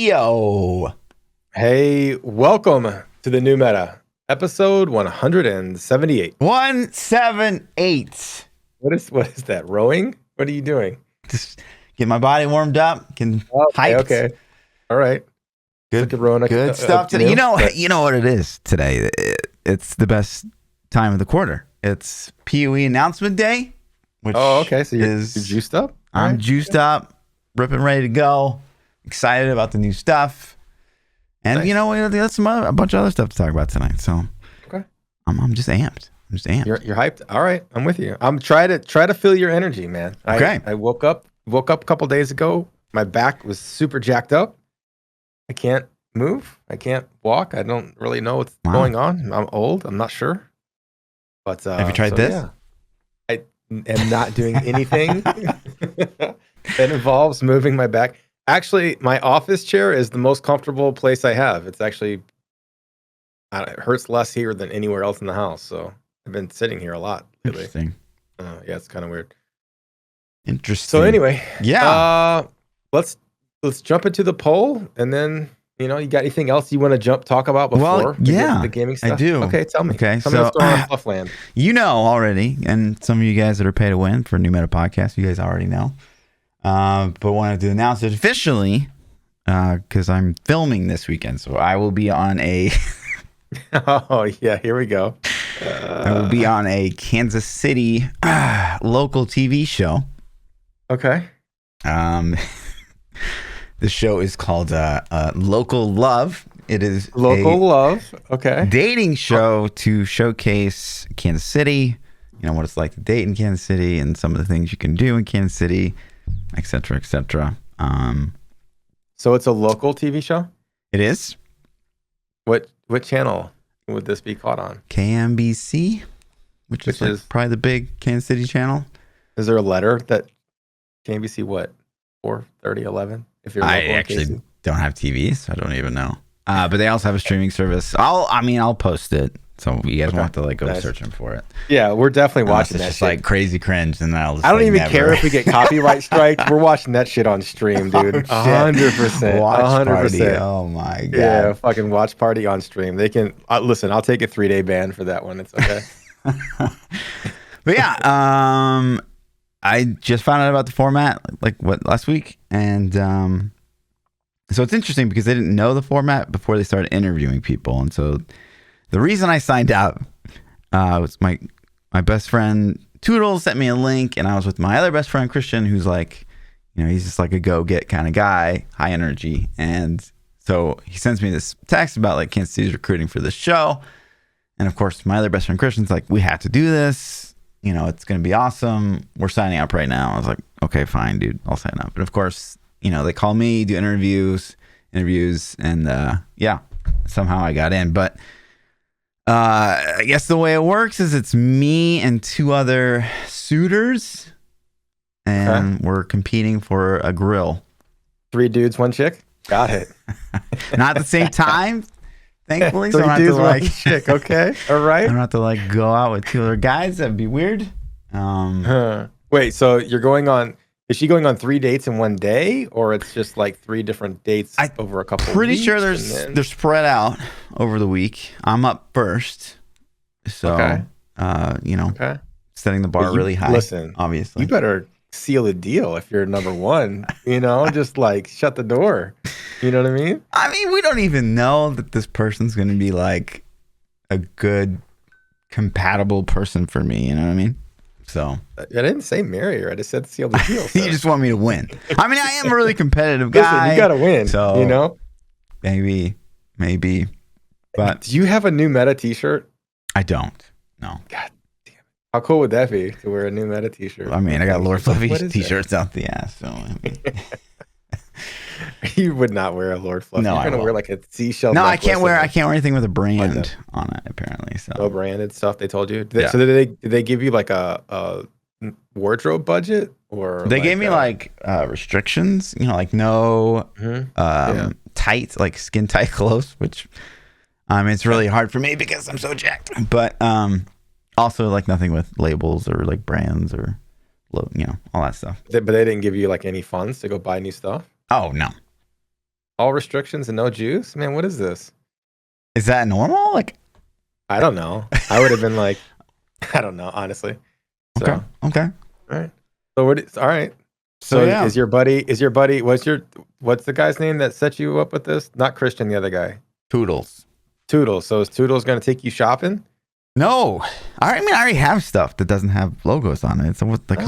Yo. Hey, welcome to the new meta, episode 178. 178. What is that? Rowing? What are you doing? Just get my body warmed up, getting hyped. Okay. All right. Good stuff today. You know what it is today. It's the best time of the quarter. It's POE announcement day, which okay. So you're juiced up? I'm juiced up, ripping ready to go. Excited about the new stuff. And you know, we got a bunch of other stuff to talk about tonight. So okay. I'm just amped. You're hyped. All right, I'm with you. I'm try to feel your energy, man. Okay. I woke up a couple days ago. My back was super jacked up. I can't move. I can't walk. I don't really know what's going on. I'm old. I'm not sure. But have you tried this? Yeah. I am not doing anything that involves moving my back. Actually, my office chair is the most comfortable place I have. It's actually, it hurts less here than anywhere else in the house. So I've been sitting here a lot lately. Interesting. Yeah, it's kind of weird. Interesting. So anyway, yeah. Let's jump into the poll, and then you got anything else you want to talk about before the gaming stuff? I do. Okay, tell me. Okay, tell me what's going on in Fluffland. You know already, and some of you guys that are pay to win for New Meta Podcast, you guys already know. But wanted to announce it officially because I'm filming this weekend, so I will be on a. Oh yeah, here we go. I will be on a Kansas City local TV show. Okay. The show is called Local Love. It is Local Love. Okay. Dating show to showcase Kansas City. You know what it's like to date in Kansas City and some of the things you can do in Kansas City, et cetera, et cetera. So it's a local TV show? It is. What channel would this be caught on? KMBC, which is probably the big Kansas City channel. Is there a letter that KMBC what? 4:30, 11? If you're I actually don't have TV, so I don't even know. But they also have a streaming service. I'll post it. So you guys won't have to go searching for it. Yeah, we're definitely watching that. It's just like crazy cringe, and I don't even care if we get copyright strikes. We're watching that shit on stream, dude. 100%. Watch party. Oh my god. Yeah, fucking watch party on stream. They can listen. I'll take a 3-day ban for that one. It's okay. But yeah, I just found out about the format last week, and so it's interesting because they didn't know the format before they started interviewing people, and so. The reason I signed up was my best friend Toodles sent me a link, and I was with my other best friend Christian, who's he's just like a go-get kind of guy, high energy. And so he sends me this text about Kansas City's recruiting for this show. And of course, my other best friend Christian's like, we have to do this. It's going to be awesome. We're signing up right now. I was like, okay, fine, dude, I'll sign up. But of course, they call me, do interviews, and somehow I got in. But I guess the way it works is it's me and two other suitors, and we're competing for a grill. 3 dudes, 1 chick? Got it. Not at the same time, thankfully. 3 dudes, 1 chick. Okay. All right. I don't have to go out with 2 other guys. That'd be weird. Wait, so you're going on... Is she going on 3 dates in 1 day, or it's just 3 different dates over a couple of weeks? Pretty sure they're spread out over the week. I'm up first. So, setting the bar really high. Listen, obviously. You better seal a deal if you're number 1, just shut the door. You know what I mean? I mean, we don't even know that this person's going to be a good, compatible person for me. You know what I mean? So I didn't say marry her. I just said seal the deal. So. You just want me to win. I mean, I am a really competitive guy. Listen, you got to win. So maybe. But do you have a new meta T-shirt? I don't. No. God damn it! How cool would that be to wear a new meta T-shirt? I mean, I got Lord Fluffy T-shirts out the ass. So you would not wear a Lord Fluffy. No, you're gonna wear a seashell. No, I can't wear anything with a brand on it. Apparently, so no branded stuff. They told you. So did they give you a wardrobe budget, or they gave me restrictions? No tight skin tight clothes, which it's really hard for me because I'm so jacked. But also nothing with labels or brands or all that stuff. But they didn't give you any funds to go buy new stuff. Oh no. All restrictions and no Jews? Man, what is this? Is that normal? Like, I don't know. I would have been like, I don't know, honestly. So, okay. All right. So all right. So yeah. Is your buddy, what's the guy's name that set you up with this? Not Christian, the other guy. Toodles. So is Toodles going to take you shopping? No. I already have stuff that doesn't have logos on it. So what, like, you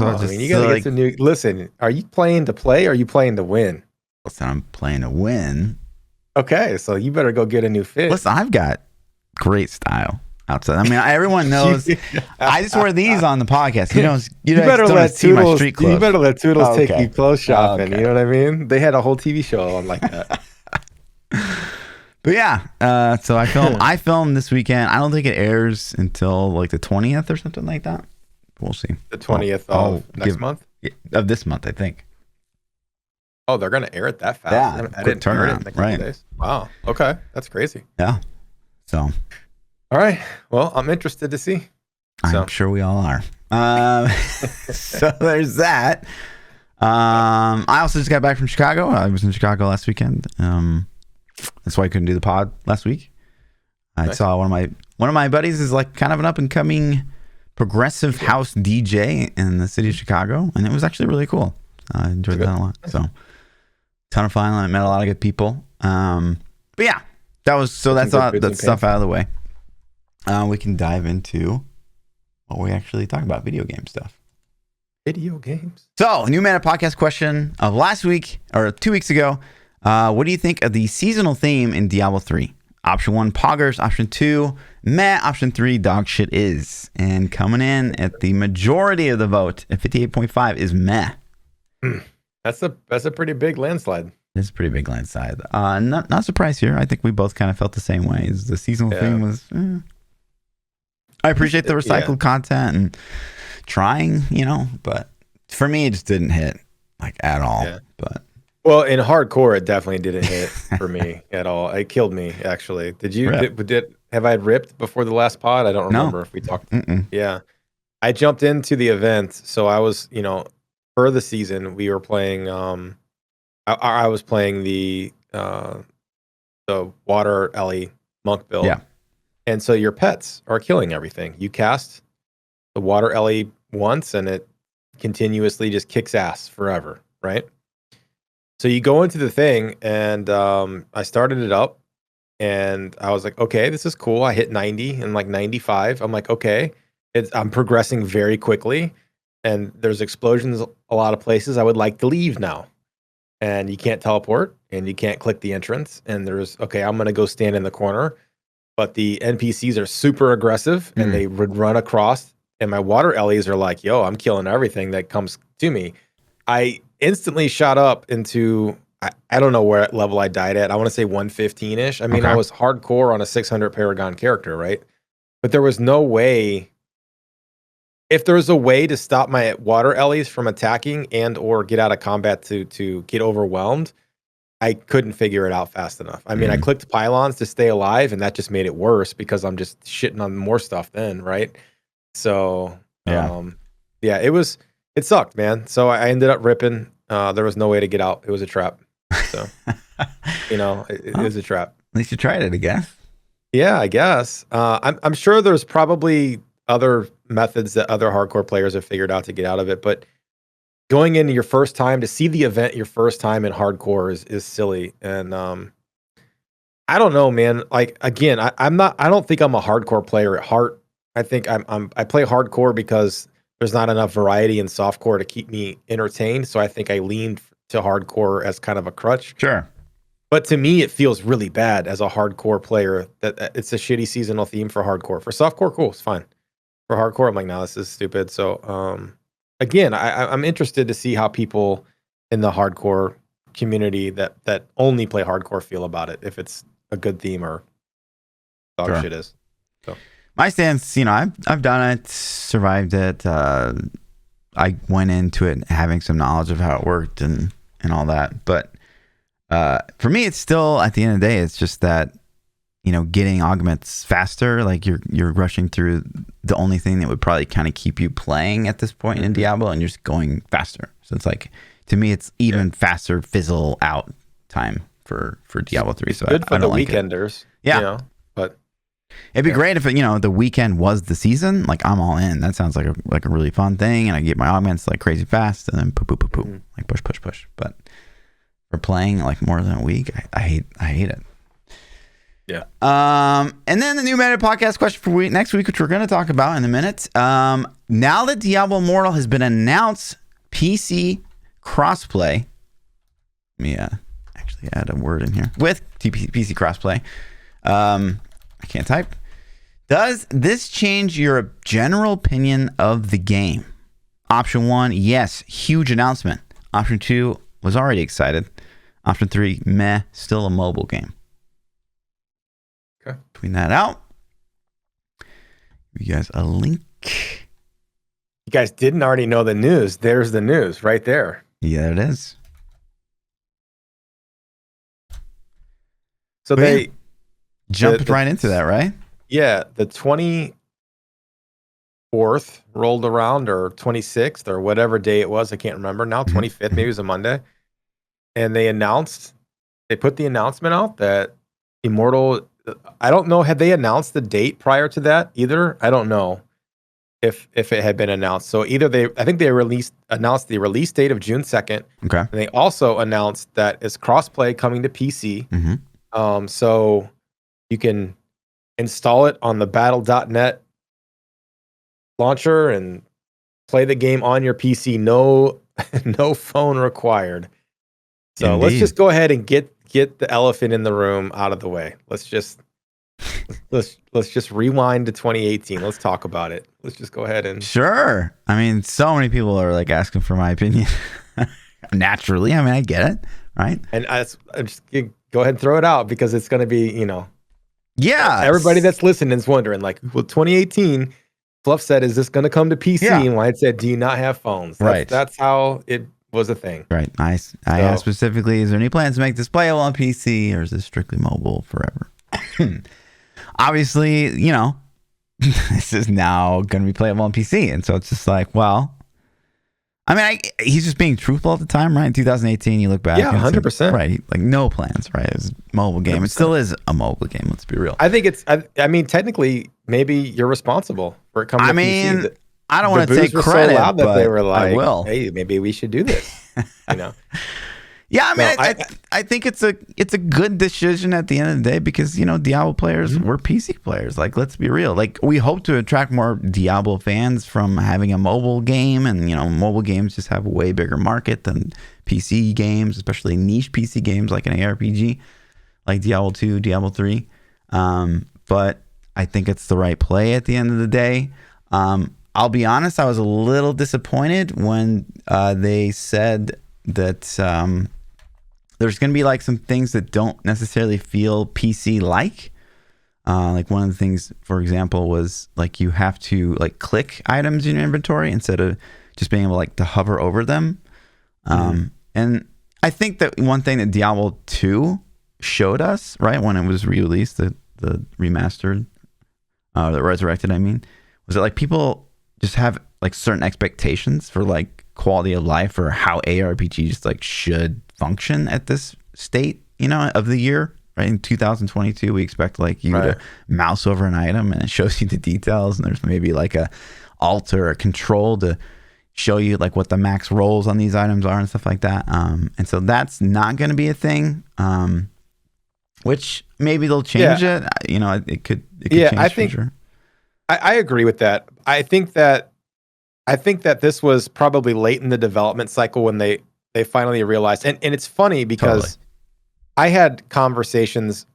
got to get some new. Listen, are you playing to play or are you playing to win? Listen, I'm playing to win. Okay, so you better go get a new fit. Listen, I've got great style outside. I mean, everyone knows. I just wear these on the podcast. You better don't let see Toodles, my street clothes. You better let Toodles take you clothes shopping. Okay. You know what I mean? They had a whole TV show on like that. But yeah, so I filmed this weekend. I don't think it airs until like the 20th or something like that. We'll see. The 20th of next month? Of this month, I think. Oh, they're going to air it that fast? Yeah, I didn't turn it in the couple days. Wow. Okay. That's crazy. Yeah. So. All right. Well, I'm interested to see. I'm sure we all are. So there's that. I also just got back from Chicago. I was in Chicago last weekend. That's why I couldn't do the pod last week. I saw one of my buddies is like kind of an up and coming progressive house DJ in the city of Chicago, and it was actually really cool. I enjoyed that a lot. So ton of fun. I met a lot of good people. But yeah, that's all that stuff out of the way. We can dive into what we actually talk about, video game stuff. Video games. So, new meta podcast question of last week or 2 weeks ago. What do you think of the seasonal theme in Diablo 3? Option 1, poggers. Option 2, meh. Option 3, dog shit is. And coming in at the majority of the vote at 58.5 is meh. That's a pretty big landslide. It's a pretty big landslide. Not surprised here. I think we both kind of felt the same way. The seasonal theme was... I appreciate the recycled content and trying, but for me, it just didn't hit like at all. Yeah. But well, in hardcore, it definitely didn't hit for me at all. It killed me, actually. Did you? Have I ripped before the last pod? I don't remember if we talked. Yeah, I jumped into the event, so I was, for the season, we were playing. I was playing the water Ellie monk build. Yeah. And so your pets are killing everything. You cast the water Ellie once and it continuously just kicks ass forever, right? So you go into the thing and I started it up and I was like, okay, this is cool. I hit 90 and like 95. I'm like, okay, I'm progressing very quickly and there's explosions a lot of places. I would like to leave now. And you can't teleport and you can't click the entrance. And I'm going to go stand in the corner. But the NPCs are super aggressive and they would run across. And my water Ellies are like, yo, I'm killing everything that comes to me. I instantly shot up into, I don't know what level I died at. I want to say 115-ish. I mean, I was hardcore on a 600 Paragon character, right? But there was no way. If there was a way to stop my water Ellies from attacking and or get out of combat to get overwhelmed, I couldn't figure it out fast enough. I mean, I clicked pylons to stay alive, and that just made it worse because I'm just shitting on more stuff then, right? So, it sucked, man. So I ended up ripping. There was no way to get out. It was a trap. So, it was a trap. At least you tried it, I guess. Yeah, I guess. I'm sure there's probably other methods that other hardcore players have figured out to get out of it, but going into your first time to see the event your first time in hardcore is silly. And I don't know, man. Like, again, I don't think I'm a hardcore player at heart. I think I play hardcore because there's not enough variety in softcore to keep me entertained. So I think I leaned to hardcore as kind of a crutch. Sure. But to me, it feels really bad as a hardcore player that it's a shitty seasonal theme for hardcore. For softcore, cool, it's fine. For hardcore, I'm like, no, this is stupid. So, again, I'm interested to see how people in the hardcore community that only play hardcore feel about it, if it's a good theme or dog shit is. So my stance, I've done it, survived it. I went into it having some knowledge of how it worked and all that. But for me, it's still, at the end of the day, it's just that, getting augments faster, like you're rushing through the only thing that would probably kind of keep you playing at this point in Diablo, and you're just going faster. So it's like, to me, it's even faster fizzle out time for Diablo 3. So good for I the don't like weekenders. Yeah. You know, but it'd be great if the weekend was the season. Like I'm all in. That sounds like a really fun thing, and I get my augments like crazy fast, and then poo, like push. But for playing like more than a week, I hate it. Yeah. And then the new meta podcast question for next week, which we're going to talk about in a minute. Now that Diablo Immortal has been announced, PC crossplay. Let me actually add a word in here with PC crossplay. I can't type. Does this change your general opinion of the game? Option 1, yes, huge announcement. Option 2, was already excited. Option 3, meh, still a mobile game. Okay. Tweet that out. You guys a link. You guys didn't already know the news. There's the news right there. Yeah, it is. So they jumped right into that, right? Yeah, the 24th rolled around, or 26th, or whatever day it was. I can't remember now. 25th, maybe it was a Monday. And they put the announcement out that Immortal, I don't know, had they announced the date prior to that either? I don't know if it had been announced. So either I think they announced the release date of June 2nd. Okay. And they also announced that it's crossplay coming to PC. Mm-hmm. So you can install it on the battle.net launcher and play the game on your PC. No phone required. So Let's just go ahead and get the elephant in the room out of the way. Let's just rewind to 2018. Let's talk about it. Let's just go ahead and Sure. I mean, so many people are like asking for my opinion. Naturally. I mean, I get it, right? And I just go ahead and throw it out, because it's going to be, yeah. Everybody that's listening is wondering, like, well, 2018, Fluff said, is this going to come to PC? Yeah. And Wyatt said, do you not have phones? That's how it was a thing. Right. I asked specifically, is there any plans to make this playable on PC, or is this strictly mobile forever? Obviously, this is now going to be playable on PC. And so it's just like, well, I mean, he's just being truthful at the time, right? In 2018, you look back. Yeah, 100%. Right. Like no plans, right? It was a mobile game. 100%. It still is a mobile game. Let's be real. I think I mean, technically, maybe you're responsible for it coming to PC. I don't want to take credit, so loud that they were like, I will. Hey, maybe we should do this. Yeah, I mean, I think it's a good decision at the end of the day, because Diablo players were PC players. Like, let's be real. Like, we hope to attract more Diablo fans from having a mobile game, and mobile games just have a way bigger market than PC games, especially niche PC games like an ARPG, like Diablo 2, Diablo 3. But I think it's the right play at the end of the day. I'll be honest, I was a little disappointed when they said that there's going to be like some things that don't necessarily feel PC like. Like one of the things, for example, was like you have to like click items in your inventory instead of just being able like to hover over them. And I think that one thing that Diablo 2 showed us, right, when it was re-released, the remastered, the resurrected, I mean, was that like people just have like certain expectations for like quality of life, or how ARPGs like should function at this state, of the year, right? In 2022, we expect like you to mouse over an item and it shows you the details, and there's maybe like a alt or a control to show you like what the max rolls on these items are and stuff like that. And so that's not going to be a thing, which maybe they'll change it. It could change. I think I agree with that. I think that this was probably late in the development cycle when they finally realized, and it's funny because I had conversations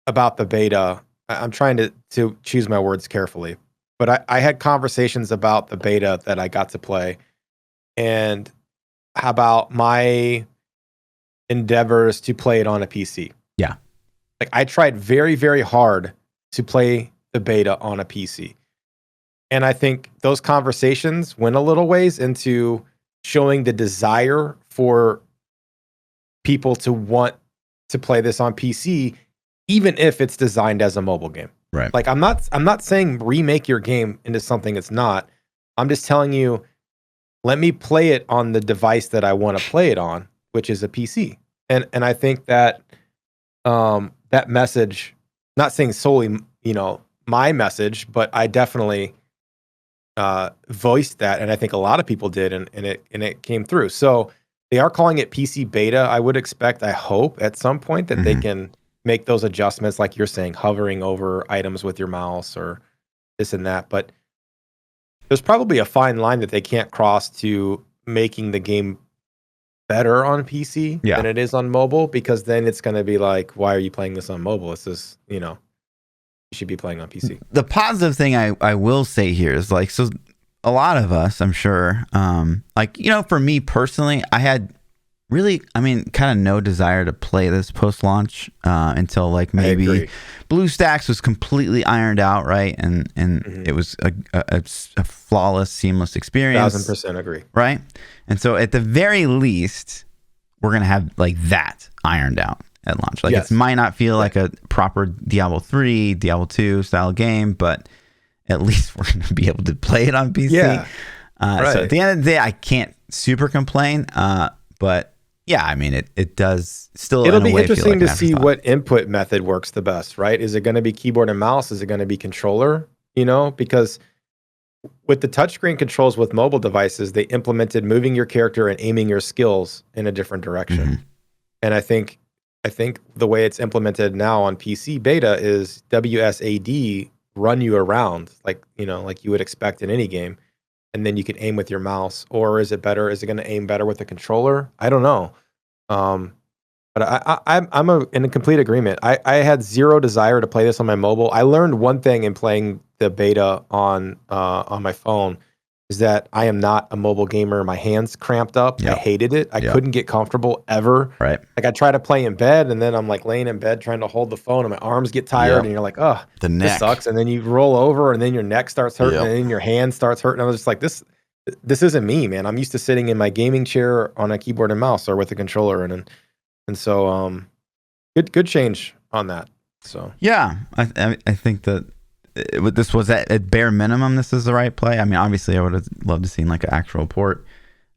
about the beta. I'm trying to choose my words carefully, but I had conversations about the beta that I got to play, and about my endeavors to play it on a PC. Yeah. Like, I tried very, very hard to play the beta on a PC. And I think those conversations went a little ways into showing the desire for people to want to play this on PC, even if it's designed as a mobile game. Right. Like, I'm not saying remake your game into something it's not. I'm just telling you, let me play it on the device that I want to play it on, which is a PC. And I think that that message, not saying solely, my message, but I definitely voiced that, and I think a lot of people did, and it came through. So they are calling it PC beta. I would expect, I hope, at some point that they can make those adjustments, like you're saying, hovering over items with your mouse or this and that. But there's probably a fine line that they can't cross to making the game better on PC than it is on mobile, because then it's going to be like, why are you playing this on mobile? It's just, you should be playing on PC. The positive thing I will say here is, like, so a lot of us, I'm sure, like, for me personally, I had really, kind of no desire to play this post-launch until like maybe BlueStacks was completely ironed out, right? And it was a flawless, seamless experience. 1000% agree. Right? And so at the very least, we're going to have like that ironed out at launch. Like, it might not feel like a proper Diablo 3, Diablo 2 style game, but at least we're going to be able to play it on PC. Yeah. So at the end of the day, I can't super complain, but yeah, it does still. It'll be interesting to see what input method works the best, right? Is it going to be keyboard and mouse? Is it going to be controller? Because with the touchscreen controls with mobile devices, they implemented moving your character and aiming your skills in a different direction. And I think the way it's implemented now on PC beta is WSAD, run you around like you would expect in any game, and then you can aim with your mouse. Or is it better? Is it going to aim better with the controller? I don't know. But I'm in a complete agreement. I had zero desire to play this on my mobile. I learned one thing in playing the beta on my phone, is that I am not a mobile gamer. My hands cramped up. I hated it. I couldn't get comfortable ever. Right. Like, I try to play in bed, and then I'm like laying in bed trying to hold the phone, and my arms get tired, and you're like, oh, the neck. This sucks. And then you roll over, and then your neck starts hurting, and then your hand starts hurting. I was just like, this isn't me, man. I'm used to sitting in my gaming chair on a keyboard and mouse or with a controller, and so good change on that. So yeah, I think that this was at bare minimum, this is the right play. Obviously I would have loved to seen like an actual port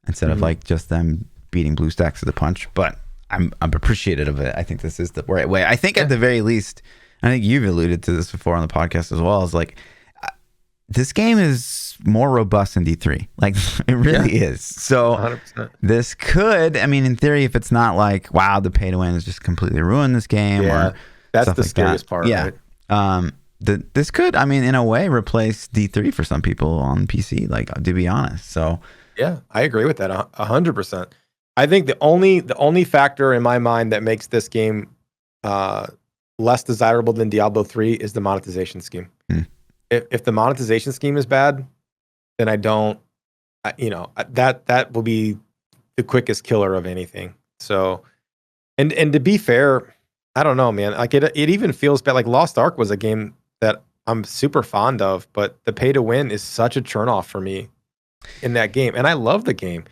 instead of like just them beating BlueStacks to the punch, but I'm appreciative of it. I think this is the right way. I think at the very least, I think you've alluded to this before on the podcast as well, is like, this game is more robust than D3. Like, it really is. So 100%. This could, in theory, if it's not like, wow, the pay to win has just completely ruined this game. Yeah, or that's the scariest part. Yeah. Right? This could, in a way, replace D3 for some people on PC, like, to be honest. So yeah, I agree with that 100%. I think the only factor in my mind that makes this game less desirable than Diablo 3 is the monetization scheme. If the monetization scheme is bad, then I don't, that will be the quickest killer of anything. So, and to be fair, I don't know, man. Like, it even feels bad. Like, Lost Ark was a game that I'm super fond of, but the pay to win is such a turnoff for me in that game, and I love the game.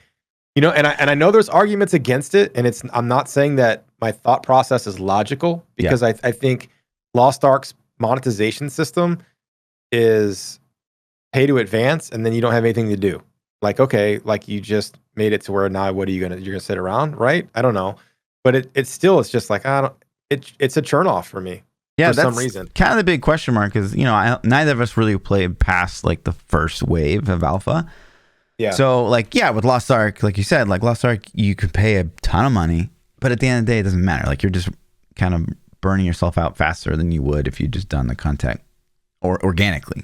And I know there's arguments against it, and I'm not saying that my thought process is logical, because I think Lost Ark's monetization system is pay to advance, and then you don't have anything to do. Like, okay, like, you just made it to where now you're gonna sit around, right? I don't know, but it's just like, it's a turn off for me. Yeah, for that's some reason. Kind of the big question mark is, neither of us really played past like the first wave of alpha. Yeah. So like, with Lost Ark, like you said, like Lost Ark, you could pay a ton of money, but at the end of the day, it doesn't matter. Like, you're just kind of burning yourself out faster than you would if you just done the content or organically.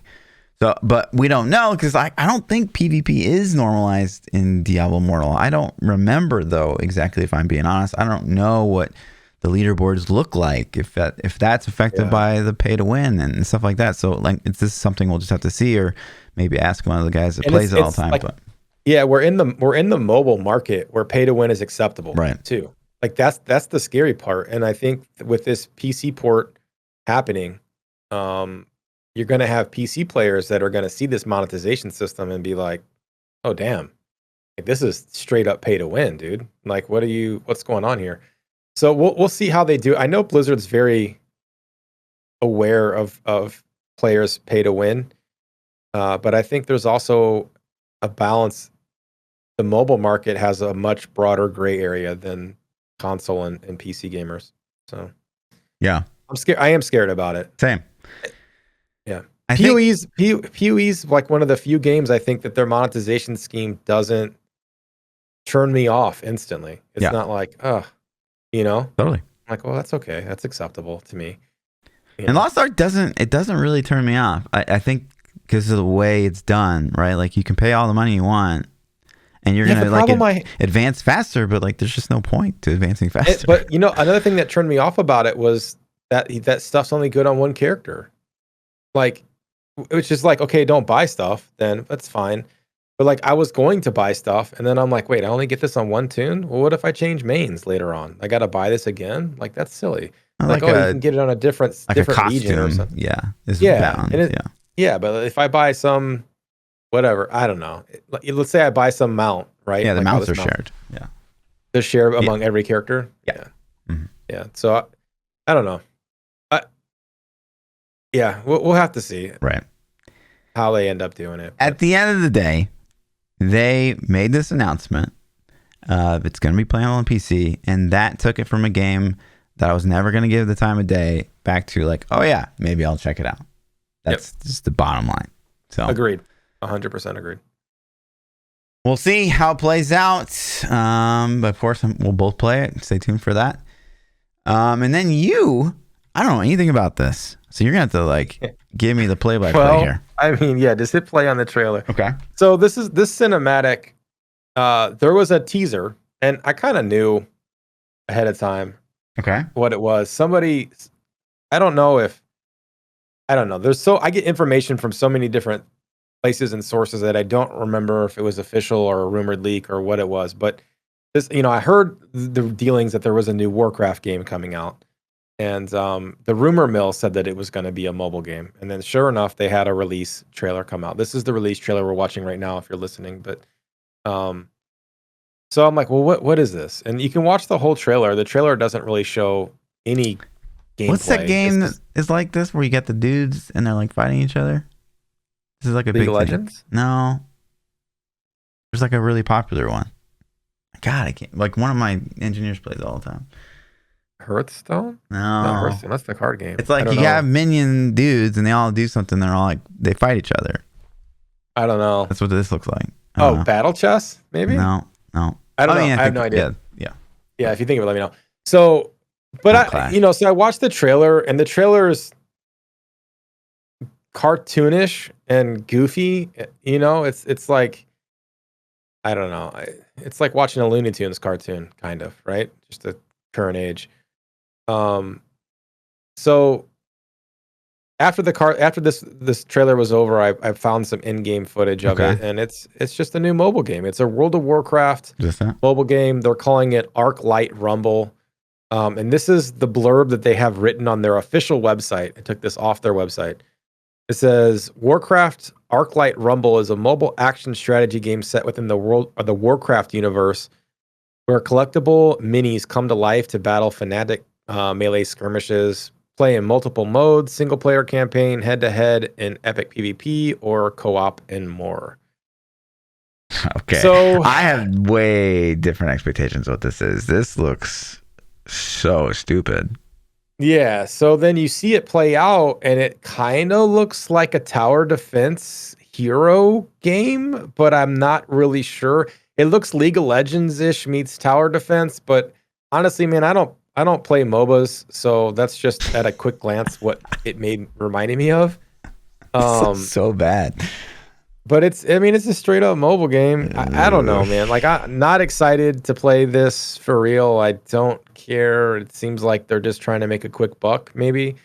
So, but we don't know, because I don't think PvP is normalized in Diablo Immortal. I don't remember though exactly, if I'm being honest. I don't know what the leaderboards look like, if that's affected by the pay to win and stuff like that. So like, it's just something we'll just have to see, or maybe ask one of the guys that plays it all the time. Like, but yeah, we're in the mobile market where pay to win is acceptable, right? Too. Like, that's the scary part. And I think with this PC port happening, you're going to have PC players that are going to see this monetization system and be like, oh damn, like, this is straight up pay to win, dude. Like, what's going on here? So we'll see how they do. I know Blizzard's very aware of players pay to win, but I think there's also a balance. The mobile market has a much broader gray area than console and PC gamers. So Yeah. I'm scared. I am scared about it. Same. Yeah. I think POE's like one of the few games I think that their monetization scheme doesn't turn me off instantly. It's not like, totally. like, well, that's okay. That's acceptable to me. And Lost Ark doesn't really turn me off. I think because of the way it's done, right? Like you can pay all the money you want and you're going to like advance faster, but like there's just no point to advancing faster. But another thing that turned me off about it was that stuff's only good on one character. Like, which is like, okay, don't buy stuff, then that's fine. But like, I was going to buy stuff, and then I'm like, wait, I only get this on one tune? Well, what if I change mains later on? I got to buy this again? Like, that's silly. Like, you can get it on a different region or something. Yeah. But if I buy some, whatever, I don't know. Let's say I buy some mount, right? Yeah, the like mounts are shared. Yeah. They're shared among every character? Yeah. Mm-hmm. Yeah. So, I don't know. Yeah, we'll have to see. Right. How they end up doing it. At the end of the day, they made this announcement. It's going to be playing on PC, and that took it from a game that I was never going to give the time of day back to like, oh yeah, maybe I'll check it out. That's just the bottom line. So agreed. 100% agreed. We'll see how it plays out. But of course, we'll both play it. Stay tuned for that. And then I don't know anything about this. So you're going to have to like give me the play-by-play here. I mean, yeah, just hit play on the trailer. Okay. So this cinematic, there was a teaser, and I kind of knew ahead of time what it was. Somebody, I don't know. I get information from so many different places and sources that I don't remember if it was official or a rumored leak or what it was. But this, I heard the dealings that there was a new Warcraft game coming out. And the rumor mill said that it was going to be a mobile game. And then sure enough, they had a release trailer come out. This is the release trailer we're watching right now if you're listening. But so I'm like, well, what is this? And you can watch the whole trailer. The trailer doesn't really show any gameplay. What's that game that is like this where you get the dudes and they're like fighting each other? This is like a League big of Legends? No. There's like a really popular one. God, I can't. Like one of my engineers plays all the time. Hearthstone? No, not Hearthstone. That's the card game. It's like you have minion dudes and they all do something. They're all like they fight each other. I don't know. That's what this looks like. Battle chess? Maybe? No. I don't know. I have no idea. Yeah. If you think of it, let me know. So, but so I watched the trailer, and the trailer is cartoonish and goofy. It's like, I don't know. It's like watching a Looney Tunes cartoon, kind of, right? Just a current age. So after this trailer was over, I found some in-game footage of it, and it's just a new mobile game. It's a World of Warcraft mobile game. They're calling it Arc Light Rumble. And this is the blurb that they have written on their official website. I took this off their website. It says, Warcraft Arc Light Rumble is a mobile action strategy game set within the world of the Warcraft universe, where collectible minis come to life to battle fanatic melee skirmishes, play in multiple modes, single-player campaign, head-to-head, in epic PvP, or co-op, and more. Okay. So I have way different expectations of what this is. This looks so stupid. Yeah, so then you see it play out, and it kind of looks like a tower defense hero game, but I'm not really sure. It looks League of Legends-ish meets tower defense, but honestly, man, I don't play MOBAs, so that's just at a quick glance what it reminded me of. So bad. But it's a straight up mobile game. I don't know, man. Like, I'm not excited to play this for real. I don't care. It seems like they're just trying to make a quick buck, maybe.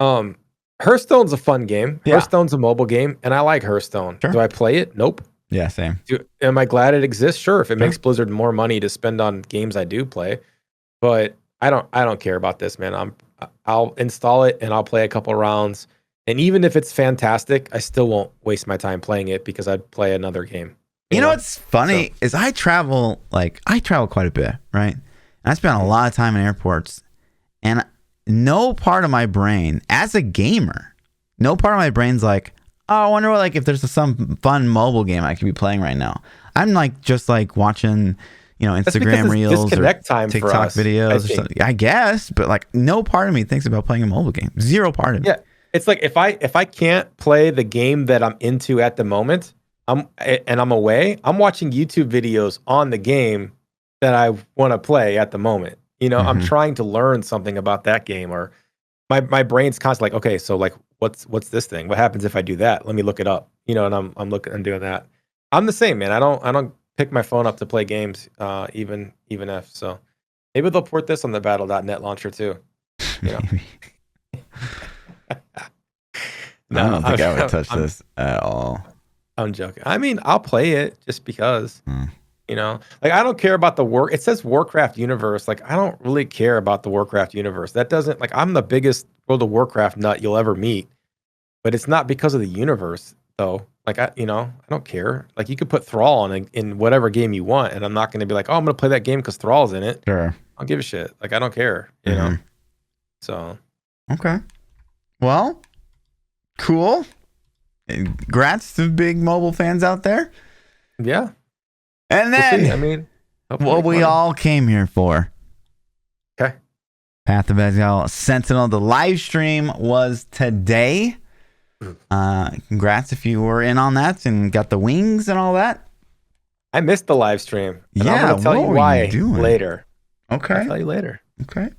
Hearthstone's a fun game. Yeah. Hearthstone's a mobile game, and I like Hearthstone. Sure. Do I play it? Nope. Yeah, same. Am I glad it exists? Sure. If it makes Blizzard more money to spend on games I do play. But I don't care about this, man. I'll install it and I'll play a couple rounds. And even if it's fantastic, I still won't waste my time playing it because I'd play another game. You know what's funny is I travel quite a bit, right? And I spend a lot of time in airports, and no part of my brain, as a gamer, no part of my brain's like, oh, I wonder if there's some fun mobile game I could be playing right now. I'm just watching, That's because Instagram it's reels or disconnect time for TikTok us, videos or something. I guess, but like no part of me thinks about playing a mobile game. Zero part of me. Yeah, it's like if I can't play the game that I'm into at the moment, I'm away, I'm watching YouTube videos on the game that I want to play at the moment. I'm trying to learn something about that game, or my brain's constantly like, okay, so like what's this thing? What happens if I do that? Let me look it up. And I'm looking and doing that. I'm the same, man. I don't pick my phone up to play games, even if so. Maybe they'll port this on the Battle.net launcher too. Maybe. No, I don't think I would touch this at all. I'm joking. I mean, I'll play it just because. Like I don't care about the work. It says Warcraft universe. Like I don't really care about the Warcraft universe. That doesn't like I'm the biggest World of Warcraft nut you'll ever meet, but it's not because of the universe though. Like I don't care. Like you could put Thrall in whatever game you want, and I'm not going to be like, oh, I'm going to play that game because Thrall's in it. Sure. I don't give a shit. Like I don't care. You know. So. Okay. Well. Cool. Congrats to big mobile fans out there. Yeah. And then, I mean, what we all came here for. Okay. Path of Exile Sentinel. The live stream was today. Congrats if you were in on that and got the wings and all that. I missed the live stream. And yeah, I'm going to tell you why later. Okay. I'll tell you later. Okay.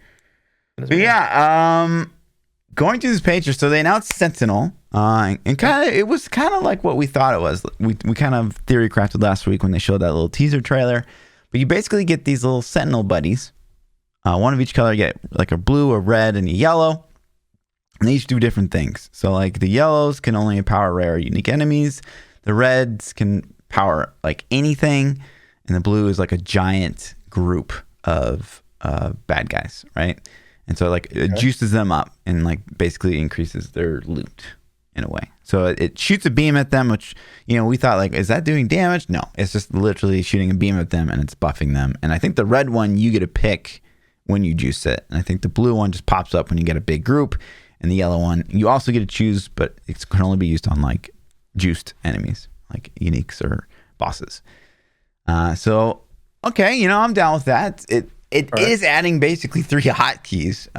But yeah, going through this page, so they announced Sentinel. And it was kind of like what we thought it was. We kind of theory crafted last week when they showed that little teaser trailer. But you basically get these little Sentinel buddies. One of each color. You get like a blue, a red, and a yellow. And they each do different things. So like the yellows can only empower rare or unique enemies. The reds can power like anything. And the blue is like a giant group of bad guys, right? And so like it juices them up and like basically increases their loot in a way. So it shoots a beam at them, which, we thought like, is that doing damage? No, it's just literally shooting a beam at them and it's buffing them. And I think the red one, you get to pick when you juice it. And I think the blue one just pops up when you get a big group. And the yellow one, you also get to choose, but it can only be used on like juiced enemies, like uniques or bosses. So, okay, I'm down with that. It is adding basically 3 hotkeys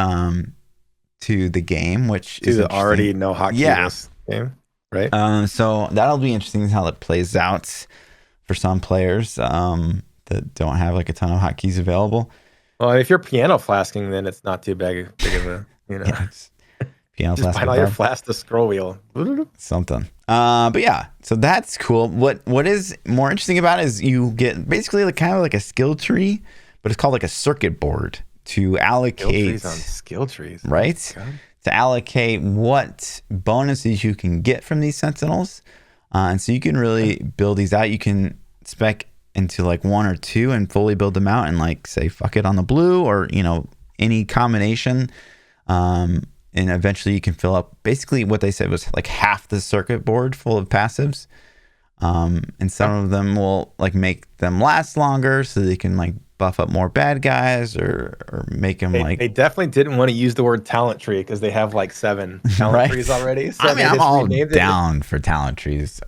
to the game, which is already no hotkey game, right? So that'll be interesting how it plays out for some players that don't have like a ton of hotkeys available. Well, if you're piano flasking, then it's not too big of a, Yeah, piano just find all your flask the scroll wheel. Something. But yeah, so that's cool. What is more interesting about it is you get basically like kind of like a skill tree, but it's called like a circuit board to allocate skill trees, right? Oh, to allocate what bonuses you can get from these sentinels. And so you can really build these out. You can spec into like 1 or 2 and fully build them out and like say fuck it on the blue or any combination. And eventually you can fill up basically what they said was like half the circuit board full of passives. And some of them will like make them last longer so they can like buff up more bad guys or make them they definitely didn't want to use the word talent tree because they have like 7 talent trees already. So I mean, I'm all down for talent trees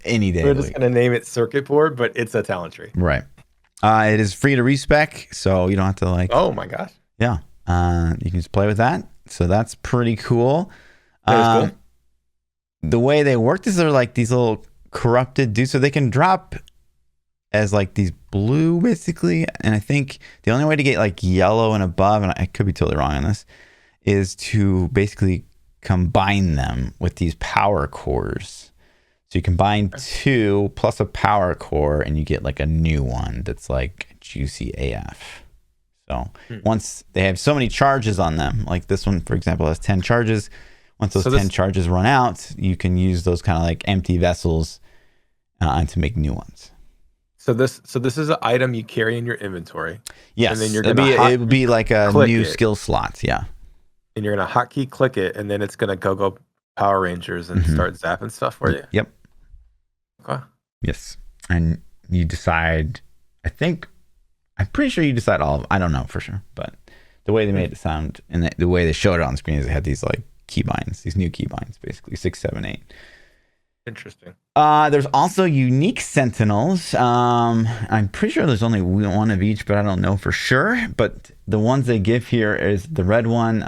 any day. We're just going to name it circuit board, but it's a talent tree. Right. It is free to respec, so you don't have to like... Oh my gosh. Yeah. You can just play with that. So that's pretty cool. Cool. The way they work is they're like these little corrupted dudes, so they can drop as like these blue basically, and I think the only way to get like yellow and above, and I could be totally wrong on this, is to basically combine them with these power cores. So you combine 2 plus a power core and you get like a new one that's like juicy AF. So once they have so many charges on them, like this one for example has 10 charges, once those 10 charges run out, you can use those kind of like empty vessels to make new ones. So this is an item you carry in your inventory. Yes, and then you're it would be like a new skill slot. Yeah, and you're gonna hotkey click it, and then it's gonna go Power Rangers and start zapping stuff for you. Yep. Okay. Yes, and you decide. I'm pretty sure you decide all of. I don't know for sure, but the way they made it sound and the way they showed it on screen is they had these like keybinds, these new keybinds, basically 6, 7, 8. Interesting. There's also unique sentinels. I'm pretty sure there's only one of each, but I don't know for sure. But the ones they give here is the red one.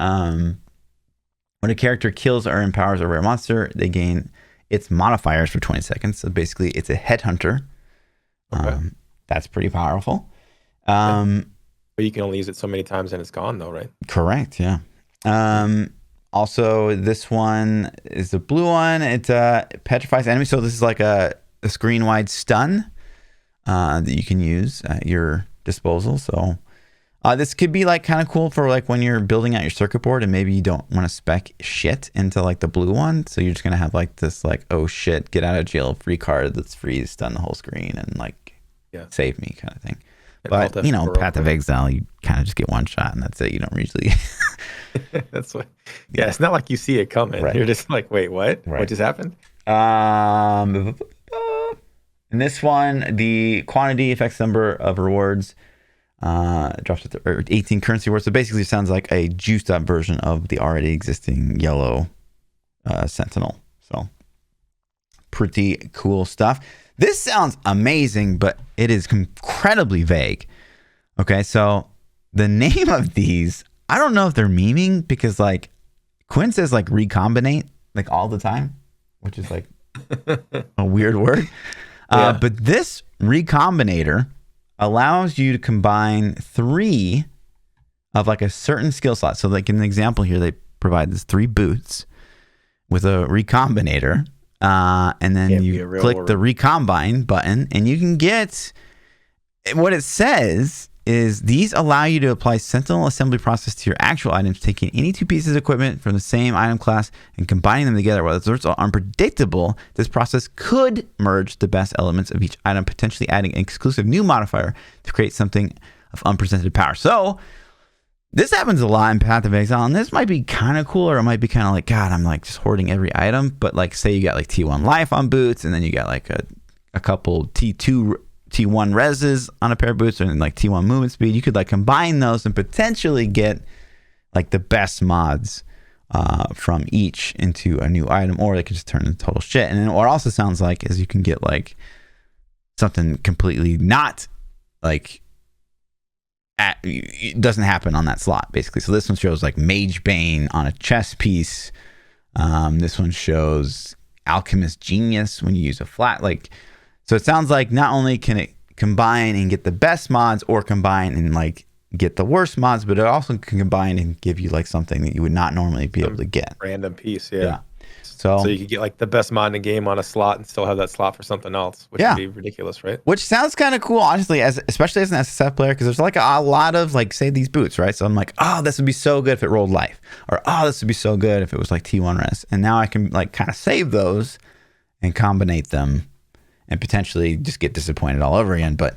When a character kills or empowers a rare monster, they gain its modifiers for 20 seconds. So basically, it's a headhunter. Okay. That's pretty powerful. But you can only use it so many times and it's gone, though, right? Correct. Yeah. Also, this one is the blue one. It petrifies enemies. So this is like a screen-wide stun that you can use at your disposal. So this could be like kind of cool for like when you're building out your circuit board and maybe you don't want to spec shit into like the blue one. So you're just gonna have like this like, oh shit, get out of jail free card that's free to stun the whole screen and like save me kind of thing. But you know, Path of Exile, you kind of just get one shot and that's it. You don't usually. That's what. Yeah, it's not like you see it coming. Right. You're just like, wait, what? Right. What just happened? In this one, the quantity affects number of rewards. Drops to 18 currency rewards. So basically, it sounds like a juiced up version of the already existing yellow Sentinel. So pretty cool stuff. This sounds amazing, but it is incredibly vague. Okay, so the name of these, I don't know if they're memeing because like Quinn says like recombinate like all the time, which is like a weird word. But this recombinator allows you to combine 3 of like a certain skill slot. So like in the example here, they provide this 3 boots with a recombinator. And then you click the recombine button and you can get what it says is these allow you to apply Sentinel assembly process to your actual items, taking any 2 pieces of equipment from the same item class and combining them together. While the results are unpredictable, this process could merge the best elements of each item, potentially adding an exclusive new modifier to create something of unprecedented power. So this happens a lot in Path of Exile, and this might be kind of cool, or it might be kind of like, God, I'm like just hoarding every item. But like, say you got like T1 life on boots, and then you got like a couple T1 reses on a pair of boots, and like T1 movement speed. You could like combine those and potentially get like the best mods from each into a new item, or they could just turn into total shit. And then what it also sounds like is you can get like something completely not like it doesn't happen on that slot basically. So this one shows like Mage Bane on a chest piece. This one shows Alchemist Genius when you use a flat like. So it sounds like not only can it combine and get the best mods or combine and like get the worst mods, but it also can combine and give you like something that you would not normally be able to get. Random piece, yeah. So you could get like the best mod in the game on a slot and still have that slot for something else, which would be ridiculous, right? Which sounds kind of cool, honestly, especially as an SSF player, because there's like a lot of like, say these boots, right? So I'm like, oh, this would be so good if it rolled life, or oh, this would be so good if it was like T1 res, and now I can like kind of save those and combinate them, and potentially just get disappointed all over again. But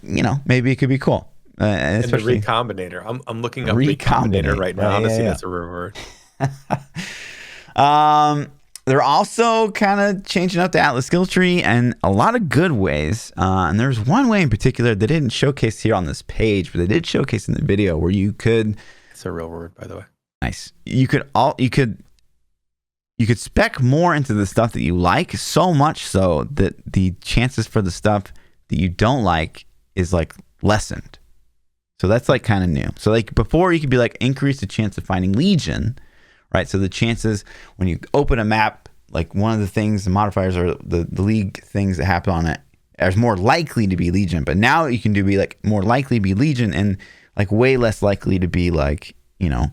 you know, maybe it could be cool. Especially the recombinator. I'm looking up recombinator right now to see that's a real word. They're also kind of changing up the Atlas skill tree in a lot of good ways. And there's one way in particular they didn't showcase here on this page, but they did showcase in the video where you could. It's a real word, by the way. Nice. You could spec more into the stuff that you like, so much so that the chances for the stuff that you don't like is like lessened. So that's like kind of new. So like before you could be like increase the chance of finding Legion, right? So the chances when you open a map, like one of the things, the modifiers are the league things that happen on it are more likely to be Legion. But now you can be like more likely to be Legion and like way less likely to be like, you know,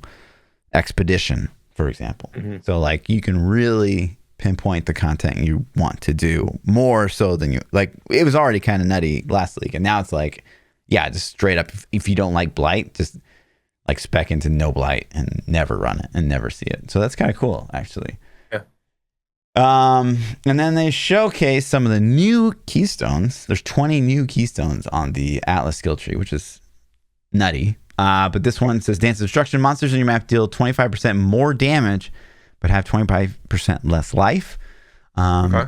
Expedition, for example. Mm-hmm. So like you can really pinpoint the content you want to do more so than you like. It was already kind of nutty last league, and now it's like, yeah, just straight up. If you don't like Blight, just like spec into no Blight and never run it and never see it. So that's kind of cool, actually. Yeah. And then they showcase some of the new keystones. There's 20 new keystones on the Atlas skill tree, which is nutty. But this one says Dance of Destruction. Monsters in your map deal 25% more damage, but have 25% less life. Okay.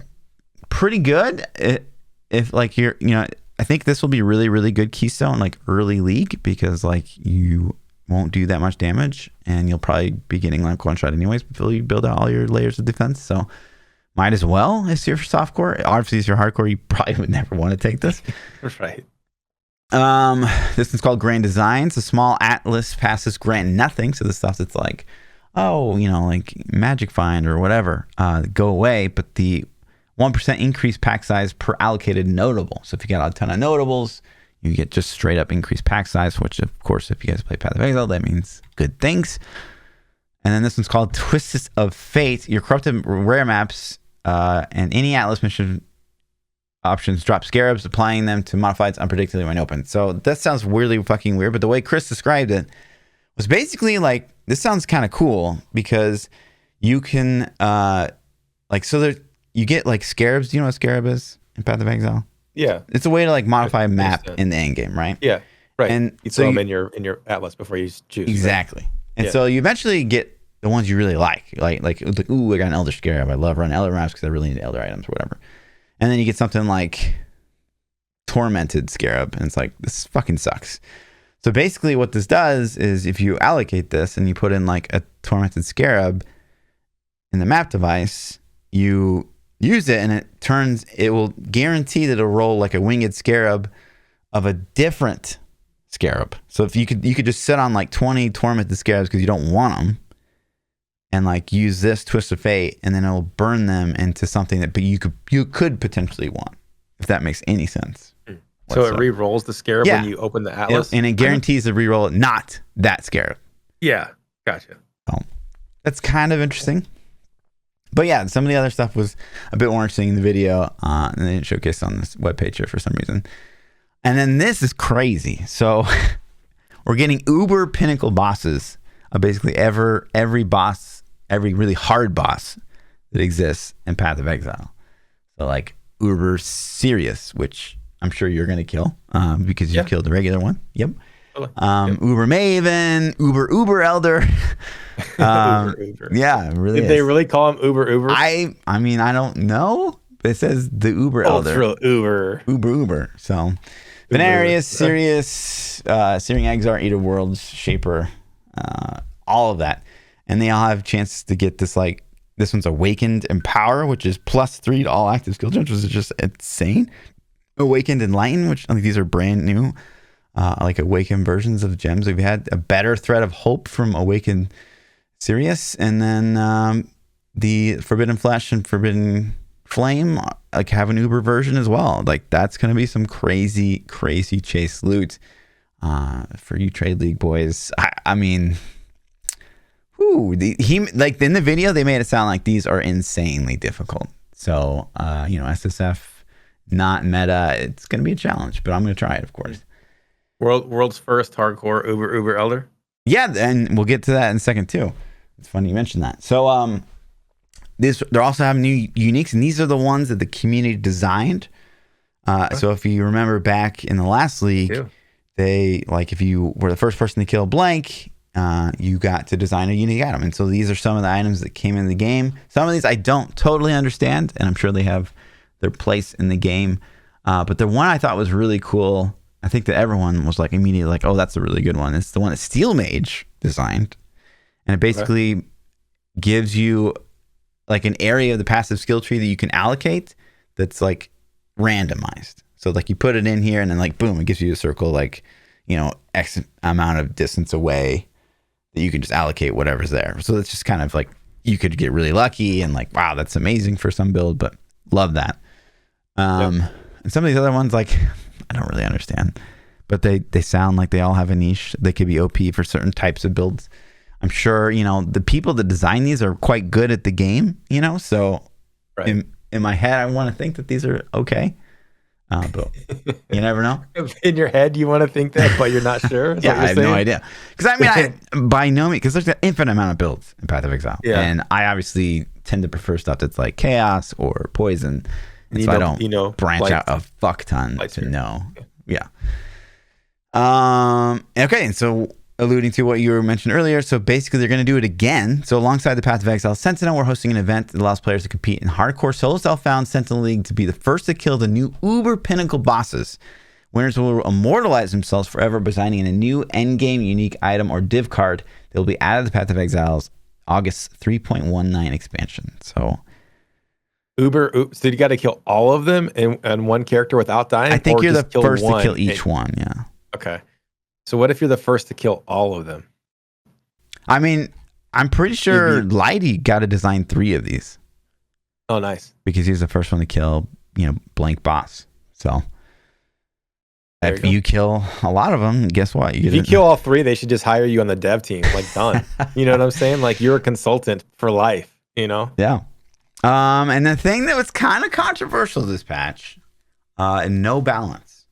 Pretty good. If like you're, you know, I think this will be really, really good keystone, like early league, because like you won't do that much damage and you'll probably be getting like one shot anyways before you build out all your layers of defense. So might as well if you're softcore. Obviously, if you're hardcore, you probably would never want to take this. Right. This one's called Grand Designs. A small atlas passes grant nothing. So the stuff that's like, like Magic Find or whatever, go away. But the 1% increased pack size per allocated notable. So if you got a ton of notables, you get just straight up increased pack size, which of course, if you guys play Path of Exile, that means good things. And then this one's called Twists of Fate. Your corrupted rare maps and any atlas mission options drop scarabs, applying them to modifieds unpredictably when open. So that sounds weirdly fucking weird, but the way Chris described it was basically like, this sounds kind of cool because you can you get like scarabs. Do you know what a scarab is in Path of Exile? Yeah. It's a way to like modify a map in the end game, right? Yeah. Right. And you throw them in your atlas before you choose. Exactly. Right? And so you eventually get the ones you really like. Ooh, I got an Elder Scarab. I love running Elder maps because I really need Elder items or whatever. And then you get something like Tormented Scarab, and it's like, this fucking sucks. So basically what this does is if you allocate this and you put in like a Tormented Scarab in the map device, you use it and it will guarantee that it'll roll like a Winged Scarab of a different Scarab. So if you could just sit on like 20 Tormented Scarabs because you don't want them, and like use this Twist of Fate, and then it'll burn them into something that you could potentially want, if that makes any sense. So it re-rolls the Scarab when you open the atlas? And it guarantees to re-roll not that Scarab. Yeah, gotcha. So that's kind of interesting. But yeah, some of the other stuff was a bit more interesting in the video, and they didn't showcase on this webpage here for some reason. And then this is crazy. So we're getting uber pinnacle bosses of basically every boss, every really hard boss that exists in Path of Exile. So like uber serious, which I'm sure you're going to kill because you killed the regular one. Yep. Uber Maven, Uber Elder. Uber. Yeah, it really Did they really call him Uber? I mean, I don't know. But it says the Uber Elder. Ultra Uber. So Venarius, Sirius, Searing Exar, Eater Worlds, Shaper, all of that. And they all have chances to get this, like, this one's Awakened Empower, which is +3 to all active skill gems, which is just insane. Awakened Enlighten, which I think these are brand new, like awakened versions of gems. We've had a better Thread of Hope from Awakened Sirius, and then the Forbidden Flesh and Forbidden Flame like have an Uber version as well. Like that's gonna be some crazy chase loot for you Trade League boys. I mean, like in the video they made it sound like these are insanely difficult. So SSF not meta, it's gonna be a challenge, but I'm gonna try it, of course. World's first hardcore Uber Elder. Yeah, and we'll get to that in a second too. It's funny you mentioned that. So they're also having new uniques, and these are the ones that the community designed. So if you remember back in the last league, they like if you were the first person to kill blank, you got to design a unique item. And so these are some of the items that came in the game. Some of these I don't totally understand, and I'm sure they have their place in the game. But the one I thought was really cool, I think that everyone was like immediately like, oh, that's a really good one. It's the one that Steel Mage designed. And it basically gives you like an area of the passive skill tree that you can allocate that's like randomized. So like you put it in here and then like, boom, it gives you a circle like, X amount of distance away that you can just allocate whatever's there. So it's just kind of like, you could get really lucky and like, wow, that's amazing for some build, but love that. And some of these other ones, like, I don't really understand, but they sound like they all have a niche. They could be OP for certain types of builds. I'm sure, the people that design these are quite good at the game, so in my head, I want to think that these are okay. But you never know. In your head, you want to think that, but you're not sure? Yeah, I have no idea. Because I by no means, because there's an infinite amount of builds in Path of Exile. Yeah. And I obviously tend to prefer stuff that's like Chaos or Poison. And so I don't branch out a fuck ton to know. Yeah. Okay, and so alluding to what you mentioned earlier, so basically they're going to do it again. So alongside the Path of Exile Sentinel, we're hosting an event that allows players to compete in hardcore solo self-found Sentinel League to be the first to kill the new Uber Pinnacle bosses. Winners will immortalize themselves forever by signing in a new endgame unique item or div card that will be added to the Path of Exile's August 3.19 expansion. So So you got to kill all of them and one character without dying? I think or you're the just kill first to one kill each one. Yeah. Okay. So what if you're the first to kill all of them? I mean, I'm pretty sure Lighty got to design 3 of these. Oh, nice. Because he's the first one to kill, blank boss. So if you kill a lot of them, guess what? If you kill all 3, they should just hire you on the dev team. Like, done. You know what I'm saying? Like, you're a consultant for life, Yeah. And the thing that was kind of controversial this patch, no balance.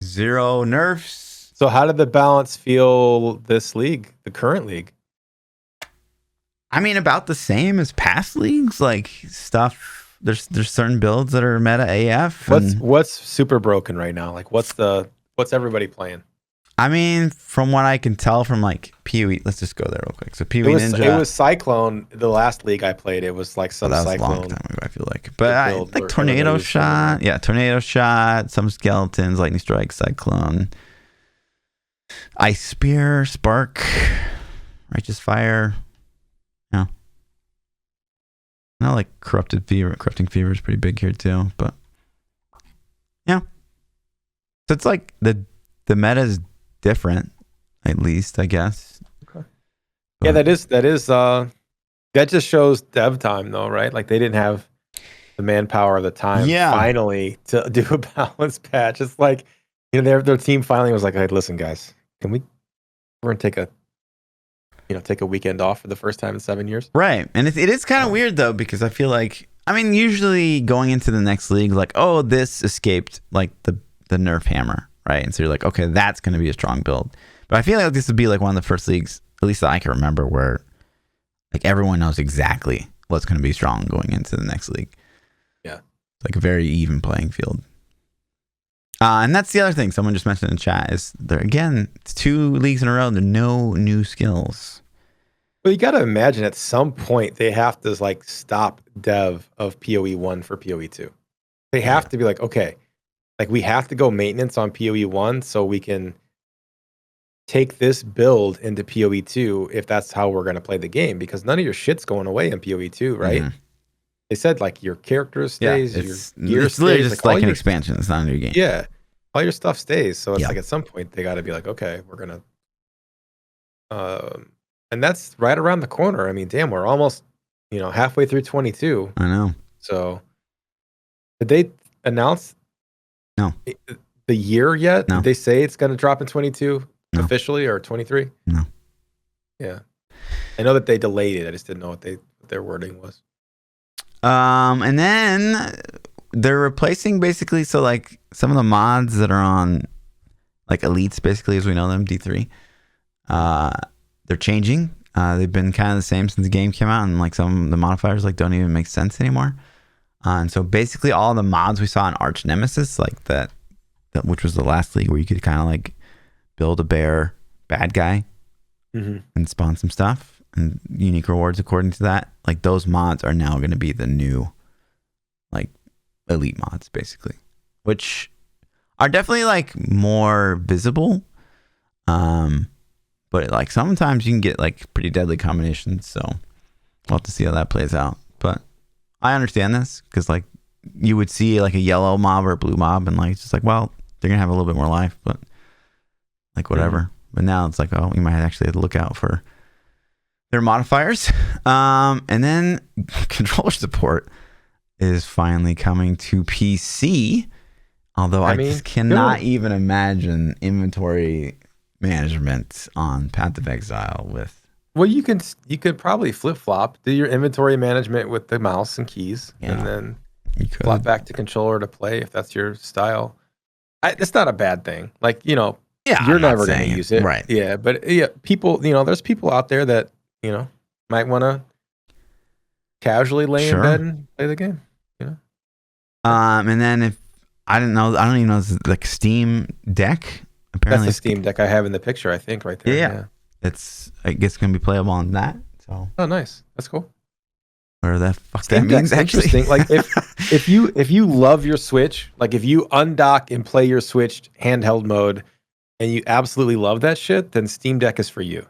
0 nerfs. So how did the balance feel this league, the current league? I mean, about the same as past leagues. Like, stuff, there's certain builds that are meta AF. What's super broken right now? Like, what's everybody playing? I mean, from what I can tell from like POE, let's just go there real quick. So POE Ninja. It was Cyclone. The last league I played, it was like some Cyclone. That was a long time ago, I feel like. But like Tornado Shot. Yeah, Tornado Shot, some Skeletons, Lightning Strike, Cyclone, Ice Spear, Spark, Righteous Fire. Yeah. Not like Corrupting Fever is pretty big here too, but yeah. So it's like the meta is different, at least, I guess. Okay. But, yeah, that just shows dev time though, right? Like they didn't have the manpower or the time finally to do a balance patch. It's like, their team finally was like, hey, listen guys, we're gonna take a weekend off for the first time in 7 years. Right. And it is kind of weird though, because I feel like, usually going into the next league, like, oh, this escaped like the nerf hammer. Right. And so you're like, okay, that's going to be a strong build. But I feel like this would be like one of the first leagues, at least that I can remember, where like everyone knows exactly what's going to be strong going into the next league. Yeah. It's like a very even playing field. And that's the other thing someone just mentioned in chat is there again, it's 2 leagues in a row. There are no new skills. Well, you got to imagine at some point they have to like stop dev of POE 1 for POE 2. They have to be like, okay, like we have to go maintenance on POE 1 so we can take this build into POE 2 if that's how we're going to play the game, because none of your shit's going away in POE 2, right? Mm-hmm. They said like your character stays, your gear it's stays. Literally just like an expansion. It's not a new game. Yeah. All your stuff stays. So it's like at some point they got to be like, okay, we're going to... and that's right around the corner. I mean, damn, we're almost, halfway through 22. I know. So did they announce the year yet? No. Did they say it's going to drop in 22 officially or 23? No. Yeah. I know that they delayed it. I just didn't know what their wording was. And then they're replacing basically, so like some of the mods that are on like elites, basically as we know them, D3, they're changing. They've been kind of the same since the game came out, and like some of the modifiers like don't even make sense anymore. And so basically all the mods we saw in Arch Nemesis, like that which was the last league where you could kind of like build a bear bad guy and spawn some stuff and unique rewards according to that. Like those mods are now going to be the new like elite mods basically, which are definitely like more visible. But like sometimes you can get like pretty deadly combinations. So we'll have to see how that plays out. But I understand this because like you would see like a yellow mob or a blue mob and like it's just like, well, they're gonna have a little bit more life, but like whatever. But now it's like, oh, you might actually have to look out for their modifiers. And then controller support is finally coming to PC. Although I just cannot even imagine inventory management on Path of Exile with. Well, you could probably flip flop, do your inventory management with the mouse and keys, and then flop back to controller to play if that's your style. It's not a bad thing. Like, you're never going to use it. Right. Yeah. But people, there's people out there that, might want to casually lay in bed and play the game. And then if I don't even know, it's like Steam Deck. Apparently that's the Steam Deck I have in the picture, I think, right there. Yeah. I guess it's going to be playable on that. So. Oh, nice. That's cool. Or the fuck Steam that means actually. Interesting. Like if you love your Switch, like if you undock and play your Switch handheld mode and you absolutely love that shit, then Steam Deck is for you.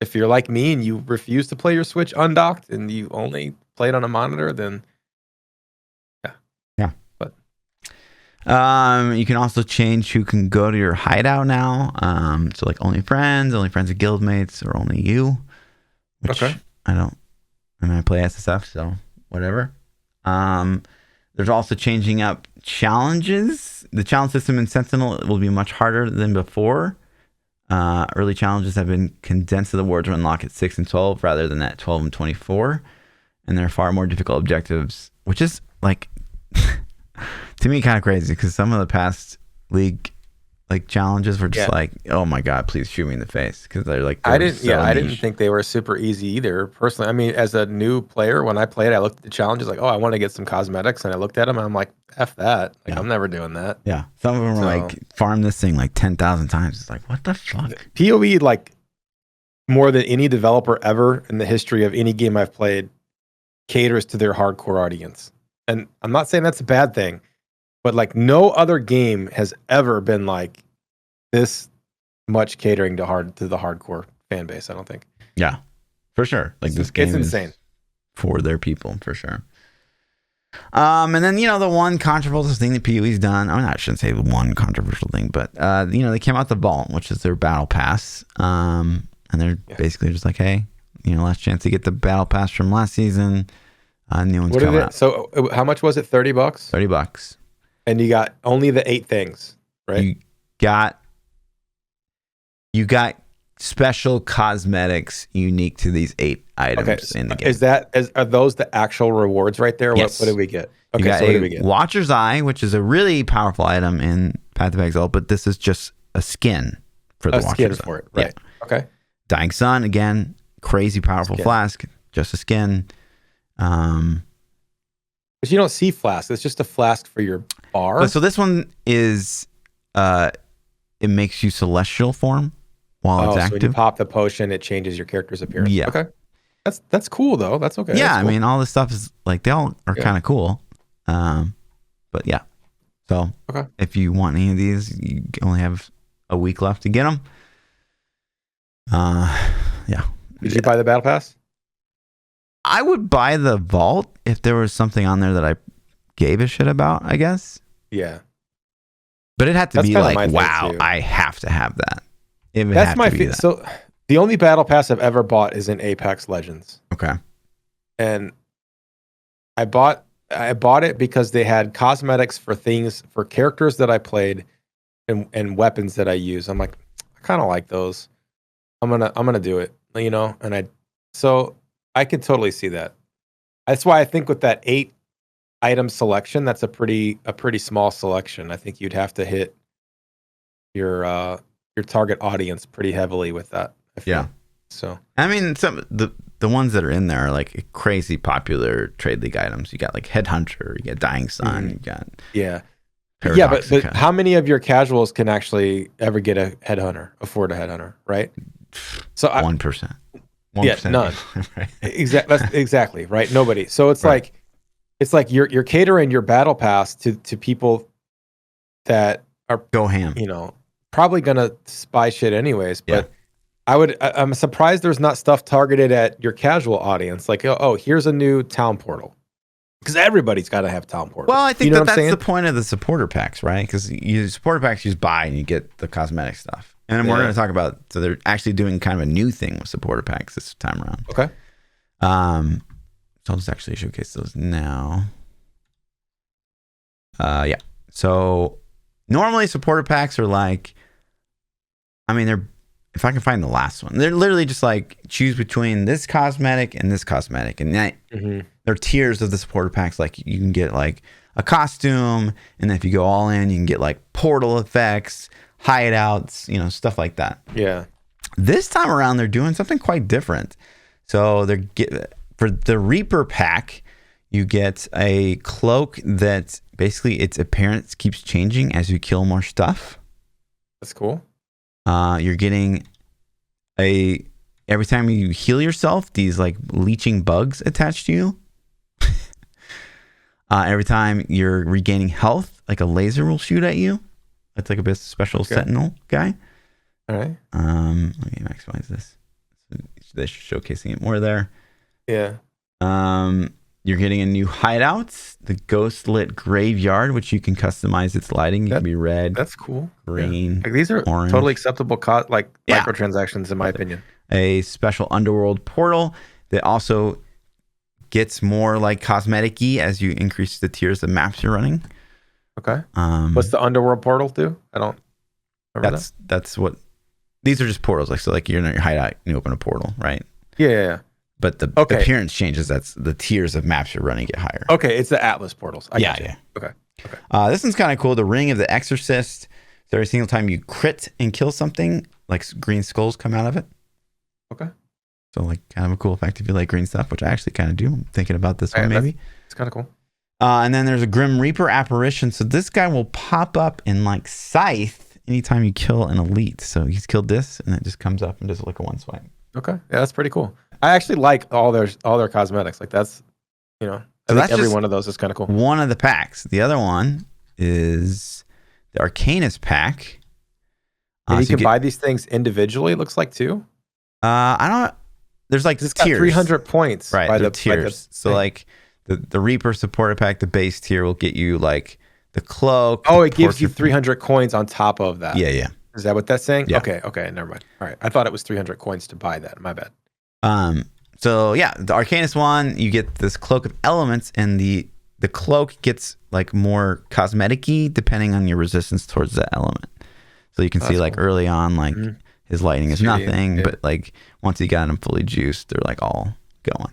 If you're like me and you refuse to play your Switch undocked and you only play it on a monitor, then Yeah. But you can also change who can go to your hideout now. So like only friends and guildmates, or only you. Which okay. I play SSF, so whatever. There's also changing up challenges. The challenge system in Sentinel will be much harder than before. Early challenges have been condensed to the wards to unlock at 6 and 12 rather than at 12 and 24. And there are far more difficult objectives, which is like, to me, kind of crazy because some of the past League like challenges were just like, oh my God, please shoot me in the face. Because they're like, I didn't think they were super easy either. Personally, I mean, as a new player, when I played, I looked at the challenges like, oh, I want to get some cosmetics, and I looked at them and I'm like, F that. Like, I'm never doing that. Yeah. Some of them were like, farm this thing like 10,000 times. It's like, what the fuck? POE, like, more than any developer ever in the history of any game I've played, caters to their hardcore audience. And I'm not saying that's a bad thing, but like no other game has ever been like this much catering to the hardcore fan base, I don't think. Yeah, for sure. Like this game is insane. Is for their people, for sure. And then, the one controversial thing that PoE's done, I shouldn't say the one controversial thing, but, they came out the Vault, which is their battle pass. And they're basically just like, hey, last chance to get the battle pass from last season. New one's coming out. So how much was it? $30? $30. And you got only the 8 things, right? You got special cosmetics unique to these 8 items in the game. Are those the actual rewards right there? Yes. What do we get? Okay, so what do we get? Watcher's Eye, which is a really powerful item in Path of Exile, but this is just a skin for the Watcher's Eye. For it, right? Yeah. Okay. Dying Sun, again, crazy powerful flask, just a skin. But you don't see flask. It's just a flask for your bar. So this one is, it makes you celestial form while it's active. So when you pop the potion, it changes your character's appearance. Yeah. Okay. That's cool though. That's okay. Yeah, that's cool. I mean, all this stuff is like, they all are kind of cool. But yeah. So if you want any of these, you only have a week left to get them. Yeah. Did you buy the battle pass? I would buy the Vault if there was something on there that I gave a shit about, I guess. Yeah. But it had to be like, wow, I have to have that. That's my feeling. So the only battle pass I've ever bought is in Apex Legends. Okay. And I bought it because they had cosmetics for characters that I played and weapons that I use. I'm like, I kind of like those. I'm gonna do it, and so I could totally see that. That's why I think with that 8 item selection, that's a pretty small selection. I think you'd have to hit your target audience pretty heavily with that. Yeah. So I mean, some the ones that are in there are like crazy popular trade league items. You got like Headhunter, you got Dying Sun, you got but how many of your casuals can actually ever get afford a Headhunter, right? So 1%. Yeah, none. Right. Exactly right. Nobody. So it's like you're catering your battle pass to people that are go ham. Probably gonna spy shit anyways. But I'm surprised there's not stuff targeted at your casual audience. Like, oh, here's a new town portal, because everybody's got to have town portal. Well, I think that's the point of the supporter packs, right? Because supporter packs you just buy and you get the cosmetic stuff. And then we're going to talk about, so they're actually doing kind of a new thing with supporter packs this time around. Okay. So I'll just actually showcase those now. Yeah. So normally supporter packs are like, if I can find the last one, they're literally just like choose between this cosmetic and this cosmetic. And they're tiers of the supporter packs. Like you can get like a costume. And then if you go all in, you can get like portal effects, hideouts, stuff like that. Yeah. This time around, they're doing something quite different. So for the Reaper pack, you get a cloak that basically its appearance keeps changing as you kill more stuff. That's cool. You're getting every time you heal yourself, these like leeching bugs attached to you. Every time you're regaining health, like a laser will shoot at you. That's like a bit special Sentinel guy. All right. Let me maximize this. They're showcasing it more there. Yeah. You're getting a new hideout, the Ghost Lit Graveyard, which you can customize its lighting. It can be red. That's cool. Green. Like these are orange. totally acceptable microtransactions in my opinion. A special underworld portal that also gets more like cosmetic-y as you increase the tiers of maps you're running. Okay. What's the underworld portal do? I don't remember that's what these are, just portals. Like you're in your hideout and you open a portal, right? Yeah. But the appearance changes. That's the tiers of maps you're running get higher. Okay, it's the Atlas portals. Yeah. Okay. This one's kind of cool. The Ring of the Exorcist. So every single time you crit and kill something, like green skulls come out of it. Okay. So like kind of a cool effect if you like green stuff, which I actually kind of do. I'm thinking about this one maybe. It's kind of cool. And then there's a Grim Reaper apparition. So this guy will pop up in like Scythe anytime you kill an elite. So he's killed this, and it just comes up and does like a one swipe. Okay, yeah, that's pretty cool. I actually like all their cosmetics. Like that's, I think every one of those is kind of cool. One of the packs. The other one is the Arcanist pack. And you can buy these things individually. It looks like too. I don't. There's like it's tiers. Got 300 points. Right. By the tiers. So like the Reaper supporter pack, the base tier will get you like the cloak. Oh, it gives you 300 coins on top of that. Yeah. Is that what that's saying? Yeah. Okay, never mind. All right. I thought it was 300 coins to buy that. My bad. So yeah, the Arcanist one, you get this Cloak of Elements, and the cloak gets like more cosmetic-y depending on your resistance towards that element. So you can see like early on, like his lightning is nothing, but like once he got them fully juiced, they're like all going.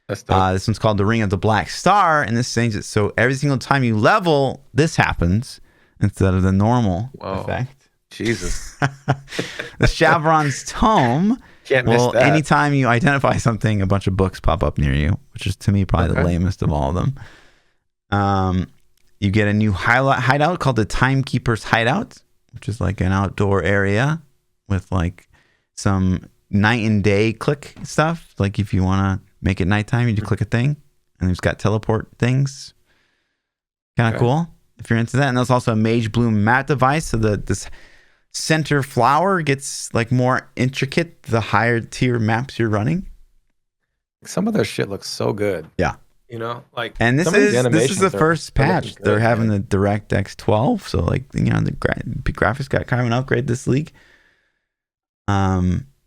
That's dope. This one's called the Ring of the Black Star, and this changes it so every single time you level, this happens instead of the normal effect. Jesus. The Shavron's Tome. Can't miss that. Anytime you identify something, a bunch of books pop up near you, which is to me probably the lamest of all of them. You get a new hideout called the Timekeeper's Hideout, which is like an outdoor area with like some night and day click stuff. Like if you want to make it nighttime, you just click a thing, and it's got teleport things. Kind of cool if you're into that. And there's also a Mage Bloom map device, so this center flower gets like more intricate the higher tier maps you're running. Some of their shit looks so good. Yeah. Like, and this is the first patch. They're having the DirectX 12, so like the graphics got kind of an upgrade this league.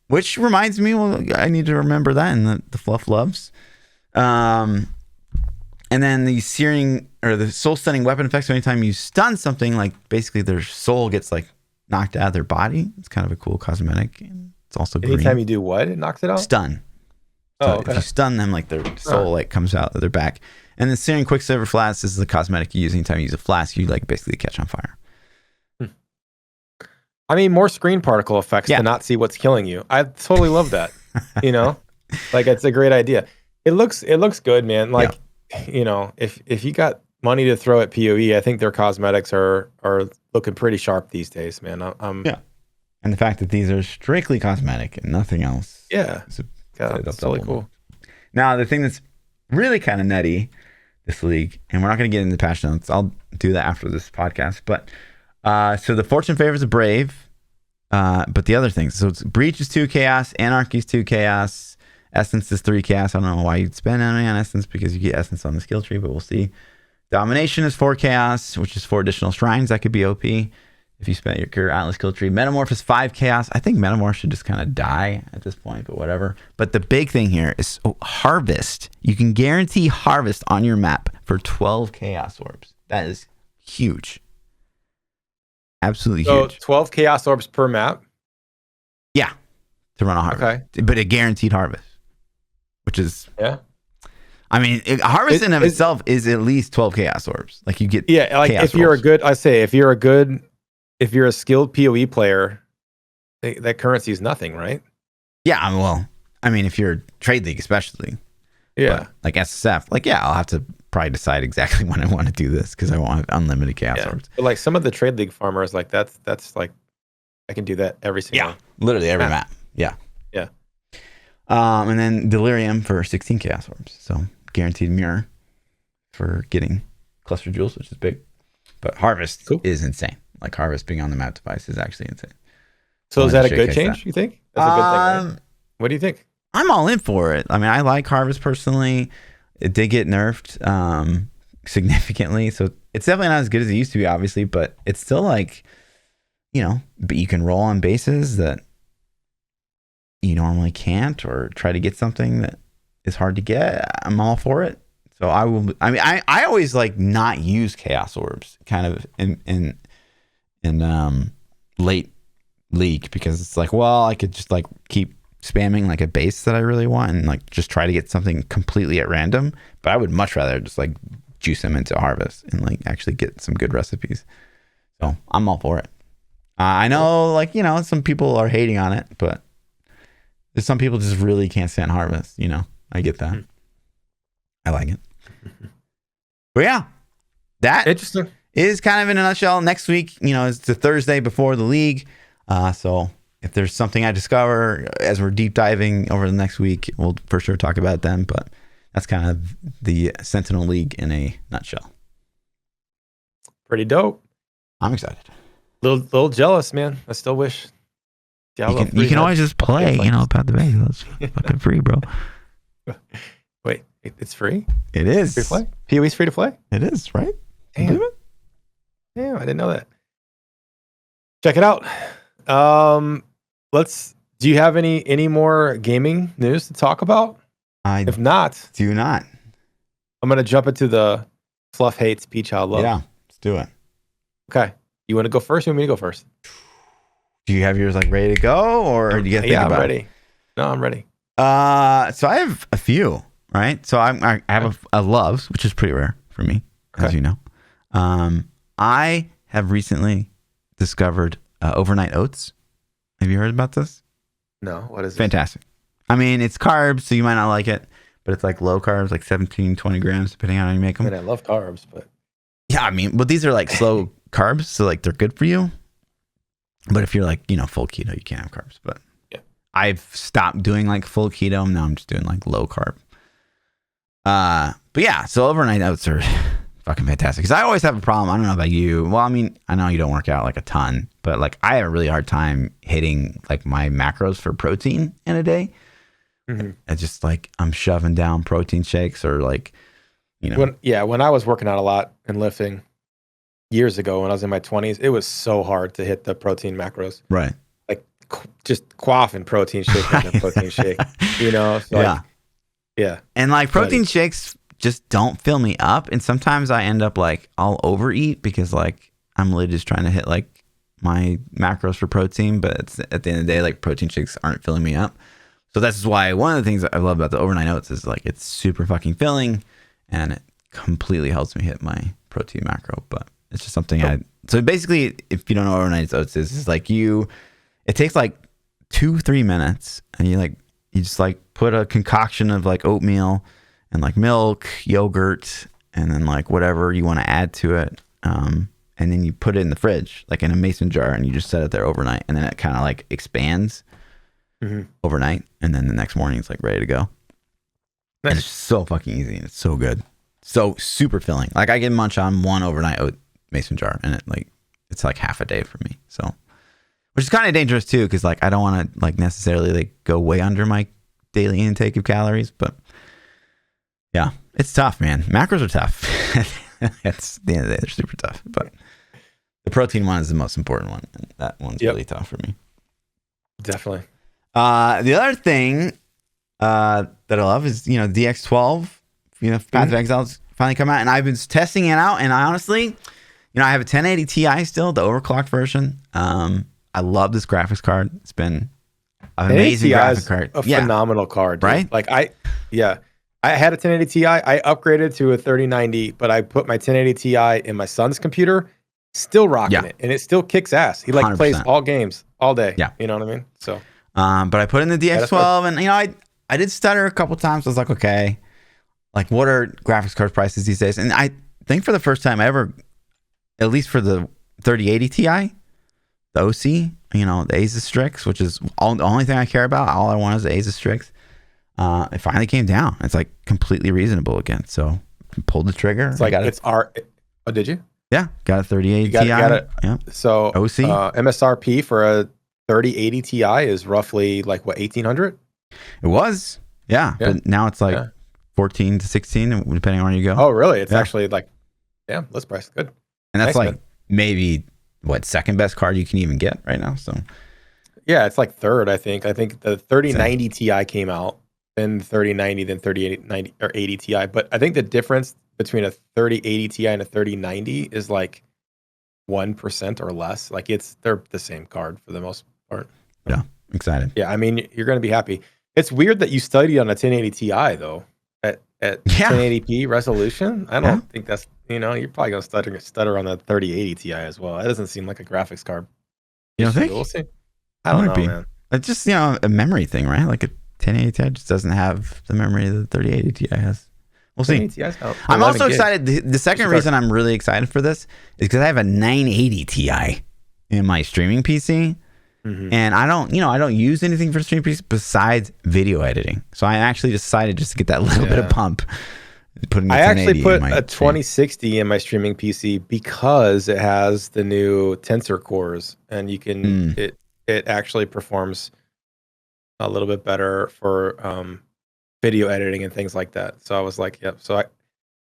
Which reminds me, I need to remember that in the Fluff loves. And then the searing or the soul stunning weapon effects. So anytime you stun something, like basically their soul gets like knocked out of their body. It's kind of a cool cosmetic. It's also green. Anytime you do what? It knocks it out? Stun. So if you stun them, like their soul like comes out of their back. And the Searing Quicksilver Flask is the cosmetic you use anytime you use a flask, you like basically catch on fire. I mean, more screen particle effects to not see what's killing you. I totally love that. Like it's a great idea. It looks good, man. Like, if you got money to throw at POE, I think their cosmetics are looking pretty sharp these days, man. And the fact that these are strictly cosmetic and nothing else. Yeah. That's really cool. Now, the thing that's really kind of nutty this league, and we're not going to get into patch notes. I'll do that after this podcast. But so the fortune favors the brave, but the other things. So it's Breach is 2 chaos, Anarchy is 2 chaos, Essence is 3 chaos. I don't know why you'd spend any on Essence because you get Essence on the skill tree, but we'll see. Domination is 4 chaos, which is 4 additional shrines. That could be OP if you spent your Atlas skill tree. Metamorph is 5 chaos. I think Metamorph should just kind of die at this point, but whatever. But the big thing here is Harvest. You can guarantee Harvest on your map for 12 chaos orbs. That is huge. Absolutely huge. So 12 chaos orbs per map? Yeah, to run a Harvest. Okay. But a guaranteed Harvest, which is... Yeah. I mean, Harvest in of itself is at least 12 chaos orbs. Like you get like if you're orbs. If you're a skilled PoE player, that currency is nothing, right? Yeah, well, I mean, if you're trade league especially. Yeah. But like SSF, like I'll have to probably decide exactly when I want to do this because I won't have unlimited chaos orbs. But like some of the trade league farmers, like that's like I can do that every single literally every map. Yeah. Yeah. And then Delirium for 16 chaos orbs. So guaranteed mirror for getting cluster jewels, which is big. But Harvest is insane. Like Harvest being on the map device is actually insane. So is that a good change, you think? That's a good thing, right? What do you think? I'm all in for it. I mean, I like Harvest personally. it did get nerfed significantly, so it's definitely not as good as it used to be, obviously, but it's still like, but you can roll on bases that you normally can't, or try to get something that is hard to get. I'm all for it. So I always like not use chaos orbs kind of in late league, because it's like, well, I could just like keep spamming like a base that I really want and like just try to get something completely at random. But I would much rather just like juice them into harvest and like actually get some good recipes. So I'm all for it. I know, like, some people are hating on it, but there's some people just really can't stand harvest. I get that. I like it. But yeah, that interesting is kind of in a nutshell. Next week, is the Thursday before the league. So if there's something I discover as we're deep diving over the next week, we'll for sure talk about them. But that's kind of the Sentinel League in a nutshell. Pretty dope. I'm excited. Little jealous, man. I still wish Diablo you can always just play, about the base. That's fucking free, bro. Wait, it's free? It is. Free to play? POE's free to play? It is, right? Damn. Damn, I didn't know that. Check it out. Do you have any more gaming news to talk about? If not, do not. I'm gonna jump into the Fluff hates PChild love. Yeah, let's do it. Okay. You want to go first? Or you want me to go first? Do you have yours like ready to go, or do you think about I'm ready. It? No, I'm ready. So I have a few, right? So I have a loves, which is pretty rare for me, as you know. I have recently discovered overnight oats. Have you heard about this? No. What is it? Fantastic. I mean, it's carbs, so you might not like it, but it's like low carbs, like 17, 20 grams, depending on how you make them. I mean, I love carbs, but yeah, I mean, but these are like slow carbs, so like they're good for you. But if you're like, full keto, you can't have carbs. But yeah, I've stopped doing like full keto. Now I'm just doing like low carb. But yeah, so overnight oats are fucking fantastic. Because I always have a problem. I don't know about you. Well, I mean, I know you don't work out like a ton, but like I have a really hard time hitting like my macros for protein in a day. Mm-hmm. It's just like I'm shoving down protein shakes or like, When I was working out a lot and lifting years ago when I was in my 20s, it was so hard to hit the protein macros. Right. Like just quaffing protein shake after protein shake. So yeah. And like protein shakes just don't fill me up. And sometimes I end up like I'll overeat because like I'm really just trying to hit like my macros for protein. But it's, at the end of the day, like protein shakes aren't filling me up. So that's why one of the things I love about the overnight oats is like it's super fucking filling and it completely helps me hit my protein macro. But it's just something so basically, if you don't know what overnight oats is, it's like it takes like 2-3 minutes and you just like put a concoction of like oatmeal and like milk, yogurt, and then like whatever you want to add to it. And then you put it in the fridge, like in a mason jar, and you just set it there overnight. And then it kind of like expands overnight. And then the next morning it's like ready to go. Nice. And it's so fucking easy and it's so good. So super filling. Like I can munch on one overnight oat mason jar and it's like half a day for me. So, which is kind of dangerous too, because like I don't want to like necessarily like go way under my daily intake of calories, but yeah, it's tough, man. Macros are tough. It's the end of the day, they're super tough. But the protein one is the most important one, and that one's really tough for me. Definitely. The other thing that I love is DX12. Path of Exile's finally come out, and I've been testing it out. And I honestly, I have a 1080 Ti still, the overclocked version. I love this graphics card. It's been an amazing graphics card. A phenomenal card, dude. Right? Like I had a 1080 Ti. I upgraded to a 3090, but I put my 1080 Ti in my son's computer. Still rocking it, and it still kicks ass. He like 100%. Plays all games all day. Yeah, you know what I mean. So, but I put in the DX12, and I did stutter a couple times. I was like, okay, like what are graphics card prices these days? And I think for the first time ever, at least for the 3080 Ti, the OC, the Asus Strix, which is the only thing I care about. All I want is the Asus Strix. It finally came down. It's like completely reasonable again. So pulled the trigger. It's like oh, did you? Yeah, got a 3080 Ti. Got it. Yeah. So OC MSRP for a 3080 Ti is roughly like what, 1800? It was. Yeah. But now it's like 14 to 16, depending on where you go. Oh, really? It's actually like, yeah, list price. Good. And that's nice, like man. maybe second best card you can even get right now. So yeah, it's like third, I think. I think the 3090 Ti came out, then 3090, then 3090 or 80 Ti. But I think the difference between a 3080 Ti and a 3090 is like 1% or less. Like they're the same card for the most part. Yeah, excited. Yeah, I mean, you're going to be happy. It's weird that you studied on a 1080 Ti though at 1080p resolution. I don't think that's, you're probably going to stutter on the 3080 Ti as well. That doesn't seem like a graphics card. You don't think? We'll see. I don't know, man. It's just, a memory thing, right? Like a 1080 Ti just doesn't have the memory that the 3080 Ti has. We'll see. I'm also excited. The second reason I'm really excited for this is because I have a 980 Ti in my streaming PC. Mm-hmm. And I don't use anything for streaming PC besides video editing. So I actually decided just to get that little bit of pump. I actually put a 2060 in my streaming PC because it has the new tensor cores, and you can it actually performs a little bit better for video editing and things like that. So I was like, yep. So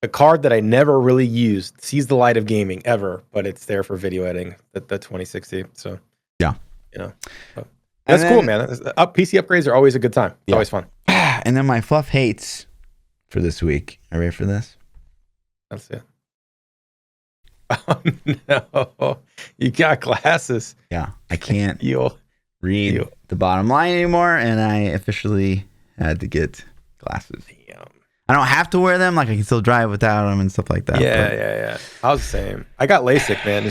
a card that I never really used sees the light of gaming ever, but it's there for video editing. The 2060. So yeah, that's cool, man. PC upgrades are always a good time. It's always fun. And then my fluff hates for this week. Are you ready for this? That's it. Oh no, you got glasses. Yeah, I can't read the bottom line anymore, and I officially had to get glasses. Damn. I don't have to wear them; like I can still drive without them and stuff like that. Yeah. I was the same. I got LASIK, man.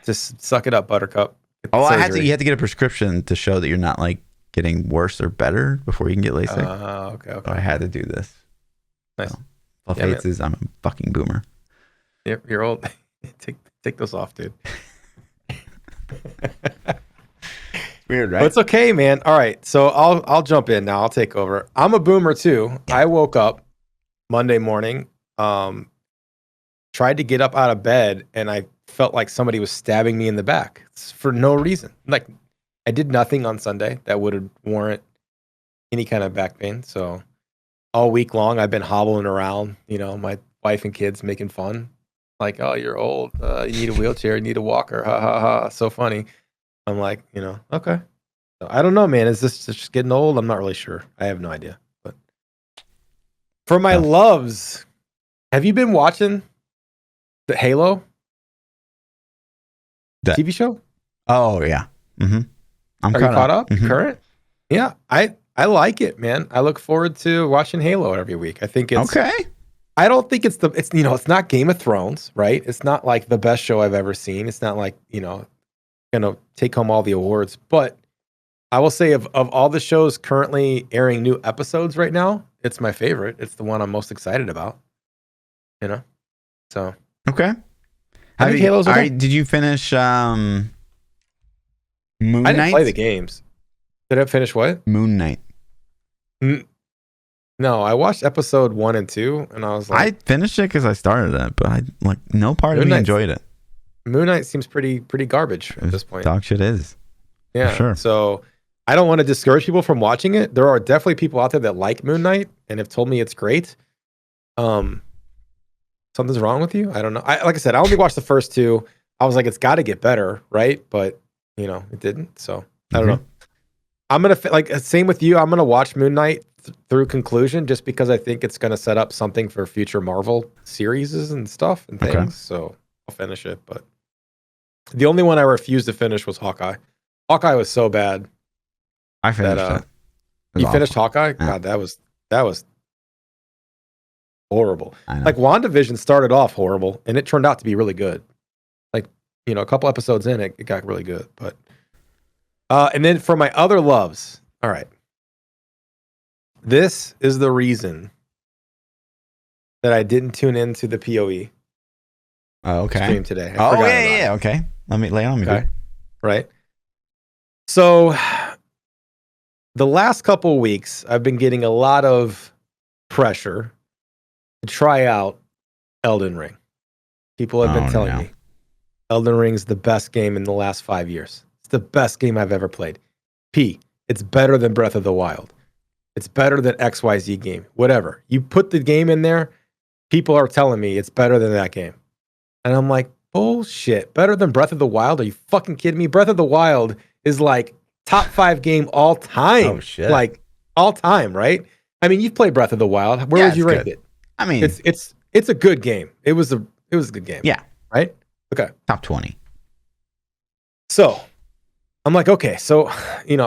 Just suck it up, Buttercup. You had to get a prescription to show that you're not like getting worse or better before you can get LASIK. Okay. So I had to do this. Nice. So, fluff hates is I'm a fucking boomer. Yep, you're old. Take those off, dude. Weird, right? But it's okay, man. All right, so I'll jump in now. I'll take over. I'm a boomer too. Yeah. I woke up Monday morning, tried to get up out of bed, and I felt like somebody was stabbing me in the back for no reason. Like I did nothing on Sunday that would warrant any kind of back pain. So all week long, I've been hobbling around. My wife and kids making fun. Like, oh, you're old. You need a wheelchair. You need a walker. Ha, ha, ha. So funny. I'm like, okay. So, I don't know, man. Is this just getting old? I'm not really sure. I have no idea. But for my loves, have you been watching the Halo TV show? Oh, yeah. Mm-hmm. Are you caught up? Mm-hmm. Current? Yeah. I like it, man. I look forward to watching Halo every week. I think it's okay. I don't think it's it's not Game of Thrones, right? It's not like the best show I've ever seen. It's not like, gonna take home all the awards. But I will say of all the shows currently airing new episodes right now, it's my favorite. It's the one I'm most excited about. So okay. I think Halo's okay. Did you finish Moon Knight? I didn't play the games. Did I finish what? Moon Knight. No, I watched episode 1 and 2, and I was like, I finished it because I started it, but no part of me enjoyed it. Moon Knight seems pretty garbage at this point. Dog shit is. Yeah, sure. So I don't want to discourage people from watching it. There are definitely people out there that like Moon Knight and have told me it's great. Something's wrong with you? I don't know. Like I said, I only watched the first 2. I was like, it's got to get better, right? But it didn't. So I don't know. I'm gonna same with you. I'm gonna watch Moon Knight through conclusion just because I think it's gonna set up something for future Marvel series and stuff and things. Okay. So I'll finish it. But the only one I refused to finish was Hawkeye. Hawkeye was so bad. I finished it. You finished Hawkeye? Yeah. God, that was horrible. Like WandaVision started off horrible and it turned out to be really good. Like, a couple episodes in it got really good. But and then for my other loves, all right. This is the reason that I didn't tune into the POE stream today. Yeah. Okay. Let me lay on me. Okay. Right. So the last couple of weeks, I've been getting a lot of pressure to try out Elden Ring. People have been telling me Elden Ring's the best game in the last 5 years. It's the best game I've ever played. It's better than Breath of the Wild. It's better than XYZ game. Whatever. You put the game in there, people are telling me it's better than that game. And I'm like, bullshit. Better than Breath of the Wild? Are you fucking kidding me? Breath of the Wild is like top 5 game all time. Oh, shit. Like all time, right? I mean, you've played Breath of the Wild. Where would you rank it? I mean, it's a good game. It was a good game. Yeah. Right? Okay. Top 20. So I'm like, okay, so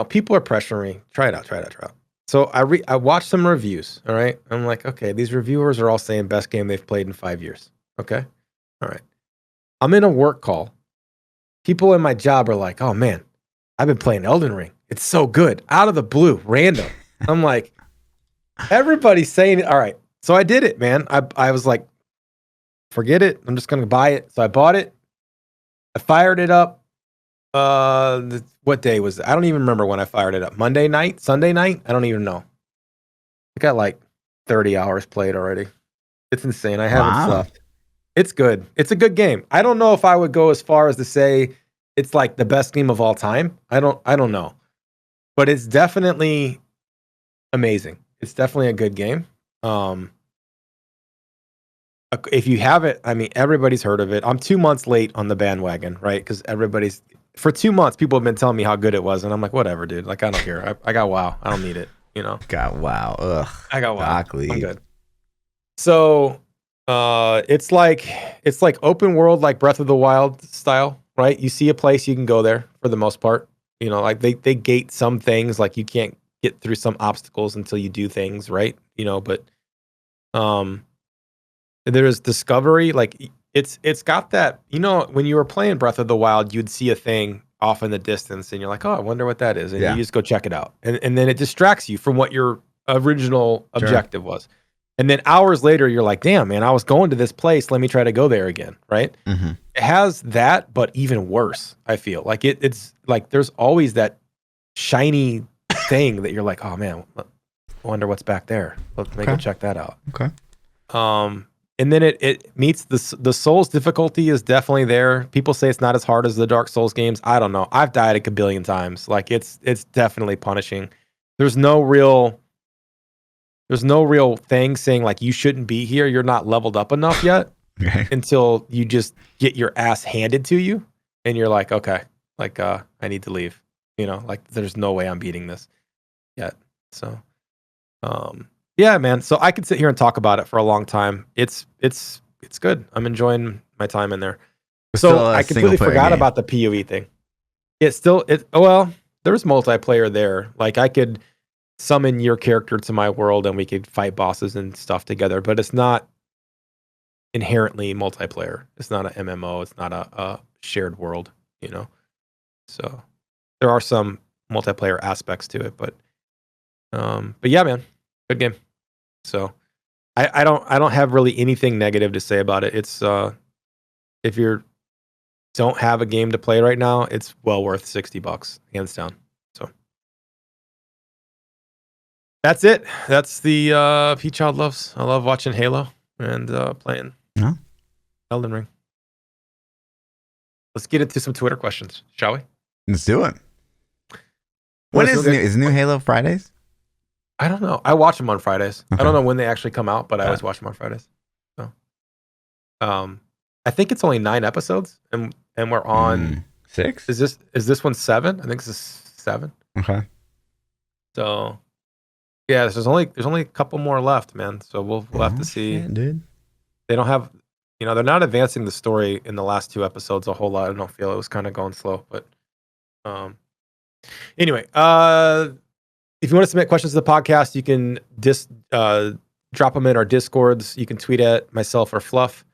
people are pressuring me. Try it out. So I watched some reviews. All right. I'm like, okay, these reviewers are all saying best game they've played in 5 years. Okay. All right. I'm in a work call. People in my job are like, oh man, I've been playing Elden Ring. It's so good. Out of the blue, random. I'm like, everybody's saying it. All right. So I did it, man. I was like, forget it. I'm just going to buy it. So I bought it. I fired it up. What day was it? I don't even remember when I fired it up. Monday night? Sunday night? I don't even know. I got like 30 hours played already. It's insane. I haven't slept. It's good. It's a good game. I don't know if I would go as far as to say it's like the best game of all time. I don't know. But it's definitely amazing. It's definitely a good game. If you haven't, I mean, everybody's heard of it. I'm 2 months late on the bandwagon, right? Because for 2 months, people have been telling me how good it was. And I'm like, whatever, dude. Like, I don't care. I got WoW. I don't need it, Got WoW. Ugh. I got WoW. Exactly. I'm good. So it's like open world, like Breath of the Wild style, right? You see a place, you can go there for the most part. Like they gate some things, like you can't get through some obstacles until you do things, right? But there is discovery, like it's got that, when you were playing Breath of the Wild, you'd see a thing off in the distance and you're like, oh, I wonder what that is. And you just go check it out. And then it distracts you from what your original objective was. And then hours later, you're like, damn, man, I was going to this place. Let me try to go there again. Right. Mm-hmm. It has that, but even worse, I feel like it's like there's always that shiny thing that you're like, oh man, I wonder what's back there. Let me go check that out. Okay. And then it meets the Souls difficulty is definitely there. People say it's not as hard as the Dark Souls games. I don't know. I've died a kabillion times. Like it's definitely punishing. There's no real thing saying like you shouldn't be here. You're not leveled up enough yet until you just get your ass handed to you and you're like, okay, like I need to leave. Like there's no way I'm beating this yet. So yeah, man. So I could sit here and talk about it for a long time. It's good. I'm enjoying my time in there. So I completely forgot about the POE thing. Well, there's multiplayer there. Like I could summon your character to my world and we could fight bosses and stuff together, but it's not inherently multiplayer. It's not an MMO. It's not a shared world, So there are some multiplayer aspects to it, but yeah, man, good game. So I don't have really anything negative to say about it. It's if you don't have a game to play right now, it's well worth $60, hands down. So that's it. That's the PChild loves. I love watching Halo and playing Elden Ring. Let's get into some Twitter questions, shall we? Let's do it. When is new Halo Fridays? I don't know. I watch them on Fridays. Okay. I don't know when they actually come out, but I always watch them on Fridays. So, I think it's only 9 episodes, and we're on 6. Is this one 7? I think this is 7. Okay. So, yeah, there's only a couple more left, man. So we'll have to see. Shit, dude. They don't have, they're not advancing the story in the last 2 episodes a whole lot. I don't feel it was kind of going slow, but anyway, if you want to submit questions to the podcast, you can drop them in our Discords. You can tweet at myself or Fluff.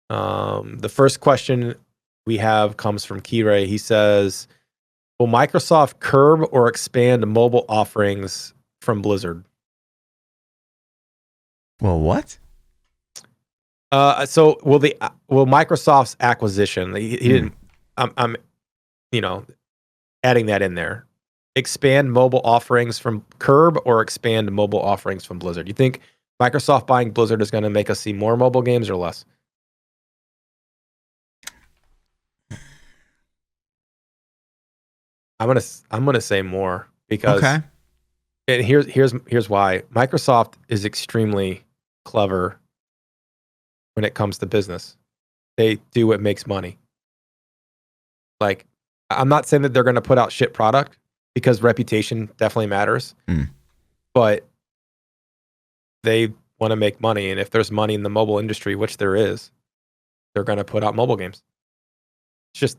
The first question we have comes from Kiray. He says, will Microsoft curb or expand mobile offerings from Blizzard? Well, what? So will Microsoft's acquisition, he didn't, I'm adding that in there. Expand mobile offerings from curb or expand mobile offerings from Blizzard? You think Microsoft buying Blizzard is going to make us see more mobile games or less? I'm gonna say more because And here's why. Microsoft is extremely clever when it comes to business. They do what makes money. Like, I'm not saying that they're going to put out shit product because reputation definitely matters, but they want to make money. And if there's money in the mobile industry, which there is, they're going to put out mobile games. It's just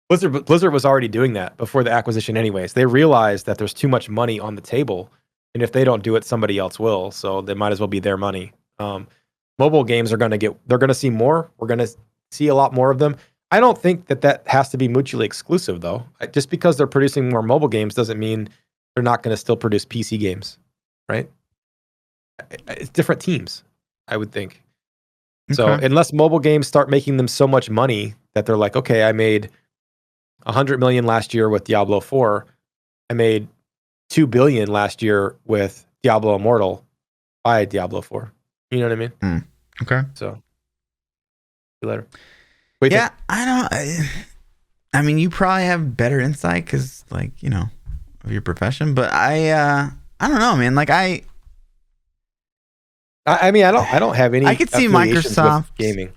Blizzard was already doing that before the acquisition anyways. They realized that there's too much money on the table, and if they don't do it, somebody else will. So they might as well be their money. Mobile games they're going to see more. We're going to see a lot more of them. I don't think that has to be mutually exclusive, though. Just because they're producing more mobile games doesn't mean they're not going to still produce PC games, right? It's different teams, I would think. Okay. So unless mobile games start making them so much money that they're like, okay, I made $100 million last year with Diablo 4. I made $2 billion last year with Diablo Immortal. Buy Diablo 4. You know what I mean? Okay. So, see you later. Yeah, I mean, you probably have better insight because, like, you know, of your profession. But I don't know, man. Like, I mean, I don't have any. I could see Microsoft gaming.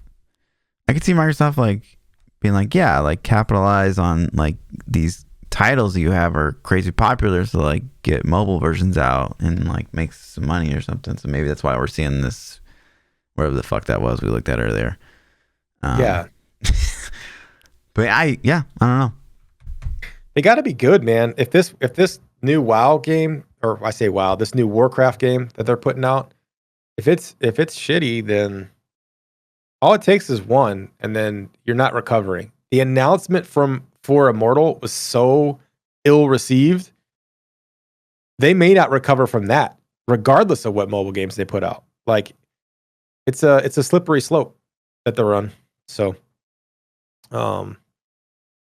I could see Microsoft like being like, yeah, like capitalize on like these titles that you have are crazy popular, so like get mobile versions out and like make some money or something. So maybe that's why we're seeing this, whatever the fuck that was we looked at earlier. Yeah. But I don't know. They got to be good, man. If this new WoW game, or I say WoW, this new Warcraft game that they're putting out, if it's shitty, then all it takes is one, and then you're not recovering. The announcement for Immortal was so ill received. They may not recover from that, regardless of what mobile games they put out. Like, it's a slippery slope that they're on. So, but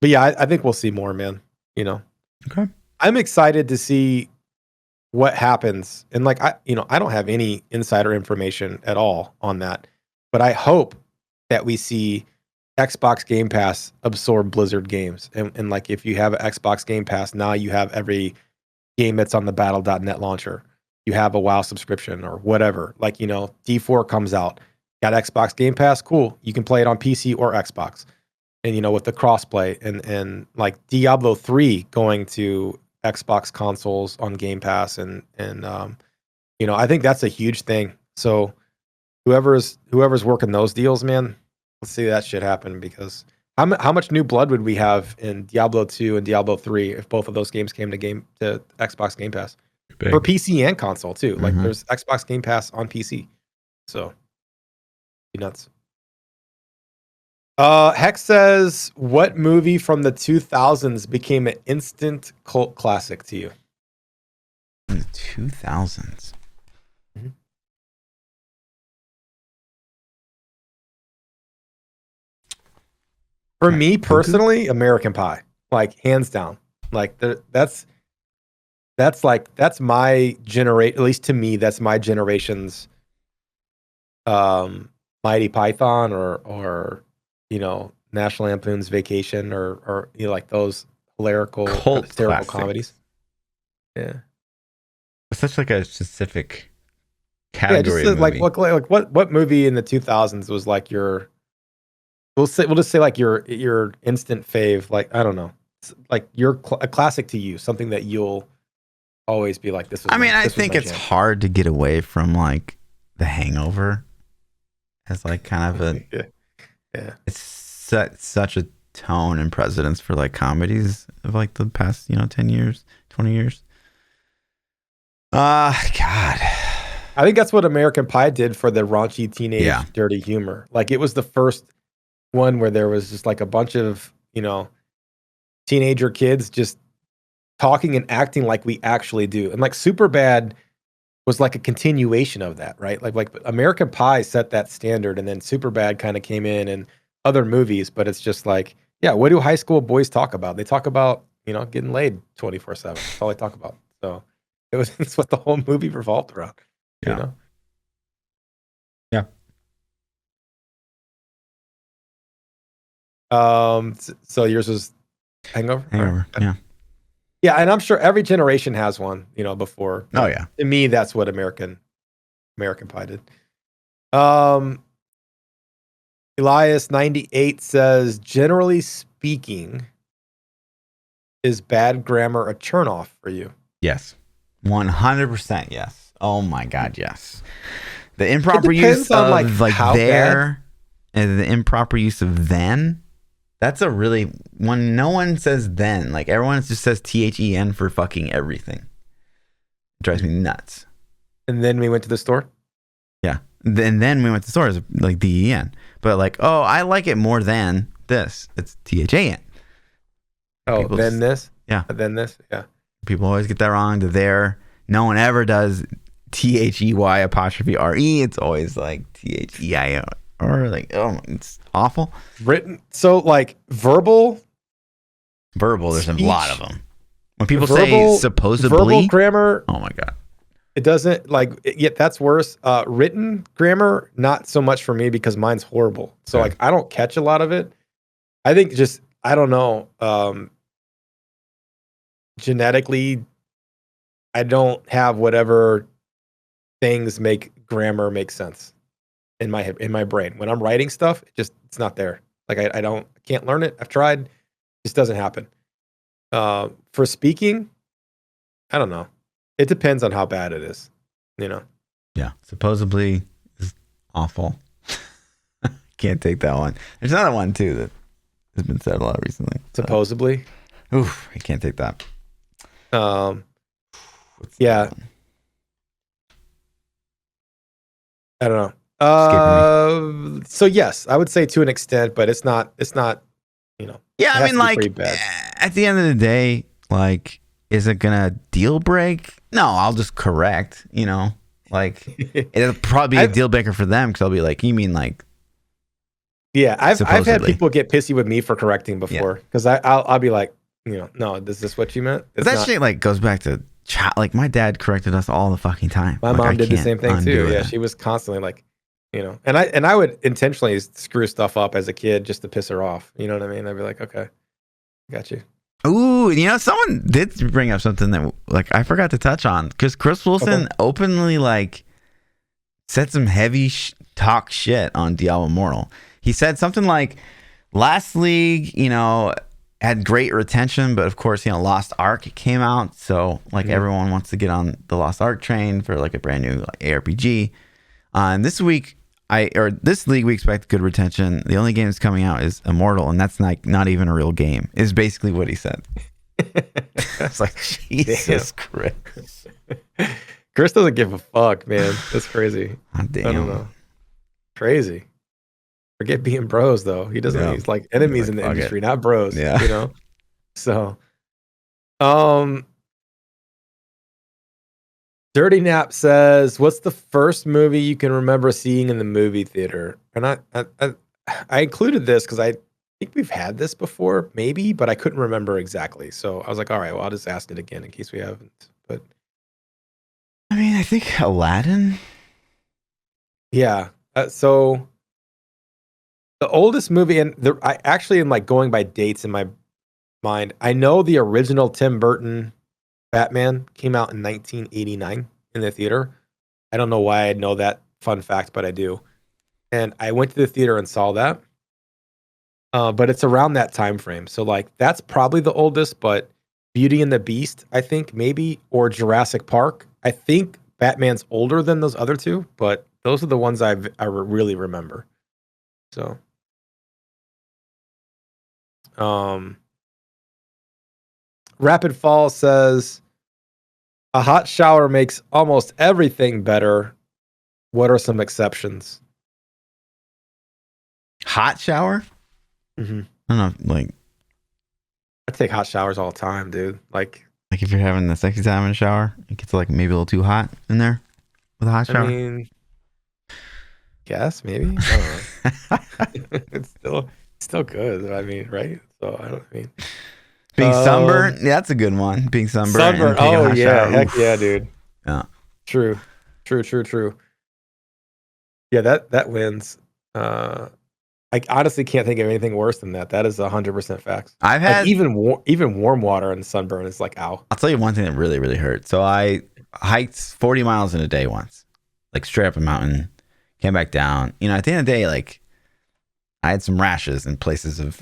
yeah, I think we'll see more, man. You know, okay. I'm excited to see what happens, and like I don't have any insider information at all on that, but I hope that we see Xbox Game Pass absorb Blizzard games, and like if you have an Xbox Game Pass, now you have every game that's on the Battle.net launcher. You have a WoW subscription or whatever. Like, you know, D4 comes out, got Xbox Game Pass, cool. You can play it on PC or Xbox. And, you know, with the crossplay and like Diablo 3 going to Xbox consoles on Game Pass and you know, I think that's a huge thing. So whoever's working those deals, man, let's see that shit happen, because how much new blood would we have in Diablo 2 and Diablo 3 if both of those games came to Xbox Game Pass? Big. For PC and console too. Like there's Xbox Game Pass on PC. So be nuts. Hex says, what movie from the 2000s became an instant cult classic to you? In the 2000s. Mm-hmm. For me personally, American Pie, like hands down. Like that's my generation. At least to me, that's my generation's Mighty Python or you know, National Lampoon's Vacation or you know, like those hysterical comedies. Yeah, it's such like a specific category. Yeah, just like what movie in the 2000s was like your we'll just say like your instant fave, like I don't know, like a classic to you, something that you'll always be like, this is I think it's hard to get away from like The Hangover as like kind of a yeah. It's such a tone and precedence for like comedies of like the past, you know, 10 years, 20 years. God. I think that's what American Pie did for the raunchy teenage dirty humor. Like it was the first one where there was just like a bunch of, you know, teenager kids just talking and acting like we actually do. And like Superbad was like a continuation of that, right? Like American Pie set that standard, and then Superbad kind of came in and other movies, but it's just like, yeah, what do high school boys talk about? They talk about, you know, getting laid 24/7. That's all they talk about. So it's what the whole movie revolved around. Yeah. You know? Yeah. So yours was Hangover? Hangover. Right. Yeah. Yeah, and I'm sure every generation has one, before. Oh yeah. To me, that's what American Pie did. Elias 98 says, generally speaking, is bad grammar a turnoff for you? Yes. 100% yes. Oh my god, yes. The improper use on, of like how there and the improper use of then. That's a really, when no one says then, like everyone just says THEN for fucking everything. It drives me nuts. And then we went to the store? Yeah. And then we went to the store, like DEN. But like, oh, I like it more than this. It's THAN. Oh, People then this? Yeah. Then this? Yeah. People always get that wrong. The there. No one ever does THEY apostrophe RE. It's always like THEIO. Or like, oh, it's awful. Written. So like verbal. There's speech, a lot of them. When people say supposedly. Verbal grammar. Oh my God. It doesn't yet. That's worse. Written grammar, not so much for me because mine's horrible. So Okay. like, I don't catch a lot of it. I think I don't know. Genetically, I don't have whatever things make grammar make sense in my brain. When I'm writing stuff, it's not there. Like I can't learn it. I've tried. It just doesn't happen. For speaking, I don't know. It depends on how bad it is, Yeah. Supposedly is awful. Can't take that one. There's another one too that has been said a lot recently. Supposedly. Oof, I can't take that. Yeah. I don't know. So yes, I would say to an extent, but it's not, Yeah, I mean, like, pretty bad. at the end of the day, like, is it gonna deal break? No, I'll just correct, like, it'll probably be a deal breaker for them because I'll be like, you mean like, yeah, I've had supposedly. people get pissy with me for correcting before because I'll be like, no, is this what you meant? But that shit like goes back to like my dad corrected us all the fucking time. My like, mom I did the can't same thing too. undo Yeah, that. she was constantly like, and I would intentionally screw stuff up as a kid just to piss her off. You know what I mean? I'd be like, okay, got you. Ooh, someone did bring up something that like I forgot to touch on because Chris Wilson openly like said some heavy talk shit on Diablo Immortal. He said something like, last league, had great retention, but of course, Lost Ark came out, so like everyone wants to get on the Lost Ark train for like a brand new like, ARPG. And this week, this league, we expect good retention. The only game that's coming out is Immortal, and that's not even a real game. Is basically what he said. It's like, Jesus Christ. Chris doesn't give a fuck, man. That's crazy. Oh, damn. I don't know. Crazy. Forget being bros, though. He doesn't. Yeah. He's like enemies in the industry, not bros. Yeah. So, Dirty Nap says, "What's the first movie you can remember seeing in the movie theater?" And I included this because I think we've had this before, maybe, but I couldn't remember exactly. So I was like, all right, well, I'll just ask it again in case we haven't. But I mean, I think Aladdin. Yeah. So the oldest movie, and I actually am like going by dates in my mind. I know the original Tim Burton Batman came out in 1989 in the theater. I don't know why I know that fun fact, but I do. And I went to the theater and saw that. But it's around that time frame. So like that's probably the oldest, but Beauty and the Beast, I think maybe, or Jurassic Park. I think Batman's older than those other two, but those are the ones I really remember. So Rapid Fall says, a hot shower makes almost everything better. What are some exceptions? Hot shower? Mm-hmm. I don't know, like I take hot showers all the time, dude. Like if you're having the sexy time in the shower, it gets like maybe a little too hot in there with a hot shower. I mean, guess maybe. I don't know. It's still good. I mean, right? So being sunburned, yeah, that's a good one. Being sunburned. Oh yeah, heck yeah, dude. Yeah. True. Yeah, that wins. I honestly can't think of anything worse than that. That is 100% facts. I've had like even warm water and sunburn is like, ow. I'll tell you one thing that really, really hurt. So I hiked 40 miles in a day once, like straight up a mountain, came back down. You know, at the end of the day, like I had some rashes in places of,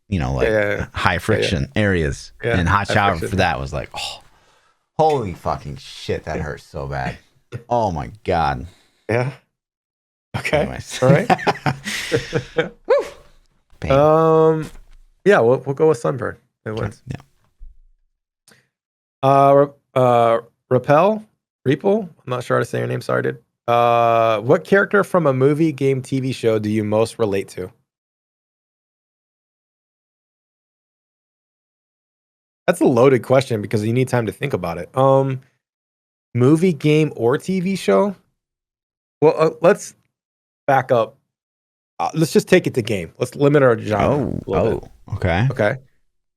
you know, like high friction areas. And hot shower for that was like, oh, holy fucking shit, that hurts so bad. Oh my God. Yeah. Okay. Anyways. All right. Yeah, we'll go with sunburn. It wins. Yeah. Repel? I'm not sure how to say your name. Sorry, dude. What character from a movie, game, TV show do you most relate to? That's a loaded question because you need time to think about it. Movie, game, or TV show? Well, let's back up. Let's just take it to game. Let's limit our genre. Okay. Okay.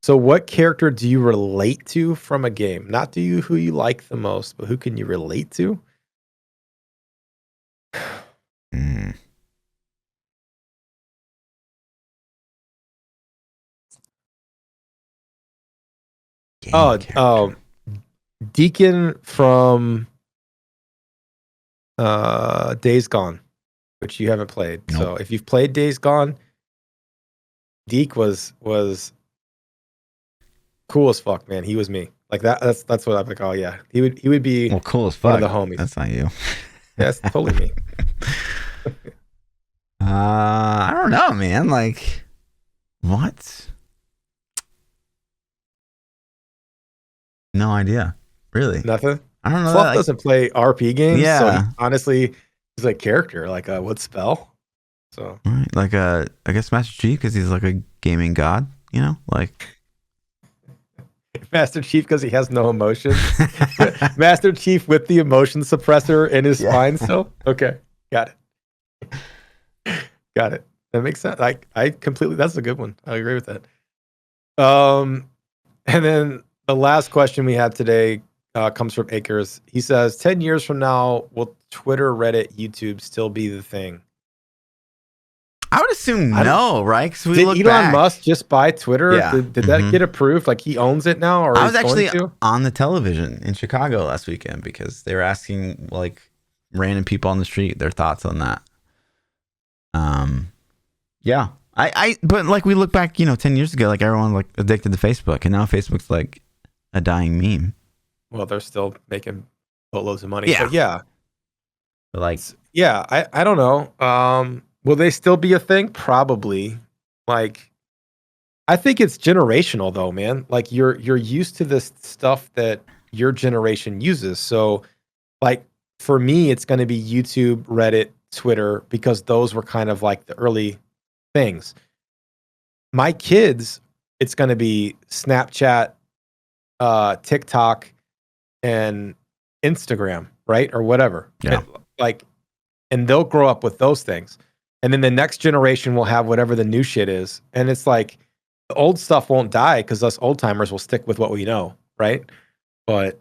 So what character do you relate to from a game? Not who you like the most, but who can you relate to? Deacon from Days Gone, which you haven't played. Nope. So if you've played Days Gone, Deke was cool as fuck, man. He was me. Like that's what I'm like, oh yeah. He would be cool as fuck. One of the homies. That's not you. Yeah, that's totally me. I don't know, man. Like what? No idea. Really? Nothing? I don't know. Fluff doesn't play RP games. Yeah. So honestly, he's a character. Like what spell? So right. Like I guess Master Chief because he's like a gaming god, you know? Like Master Chief because he has no emotion. Master Chief with the emotion suppressor in his spine still? Okay. Got it. Got it. That makes sense. I completely, that's a good one. I agree with that. And then the last question we have today comes from Akers. He says, 10 years from now, will Twitter, Reddit, YouTube still be the thing? I would assume no, right? Because did Elon Musk just buy Twitter? Yeah. Did that get approved? Like he owns it now? Or I was actually on the television in Chicago last weekend because they were asking like random people on the street their thoughts on that. Yeah. But like we look back, 10 years ago, like everyone like addicted to Facebook, and now Facebook's like a dying meme. Well, they're still making boatloads of money. Yeah. But yeah. But like, yeah, I don't know. Will they still be a thing? Probably. Like, I think it's generational though, man. Like you're used to this stuff that your generation uses. So like for me, it's going to be YouTube, Reddit, Twitter, because those were kind of like the early things. My kids, it's going to be Snapchat, TikTok, and Instagram, right? Or whatever. Yeah. And they'll grow up with those things. And then the next generation will have whatever the new shit is. And it's like the old stuff won't die because us old timers will stick with what we know, right? But,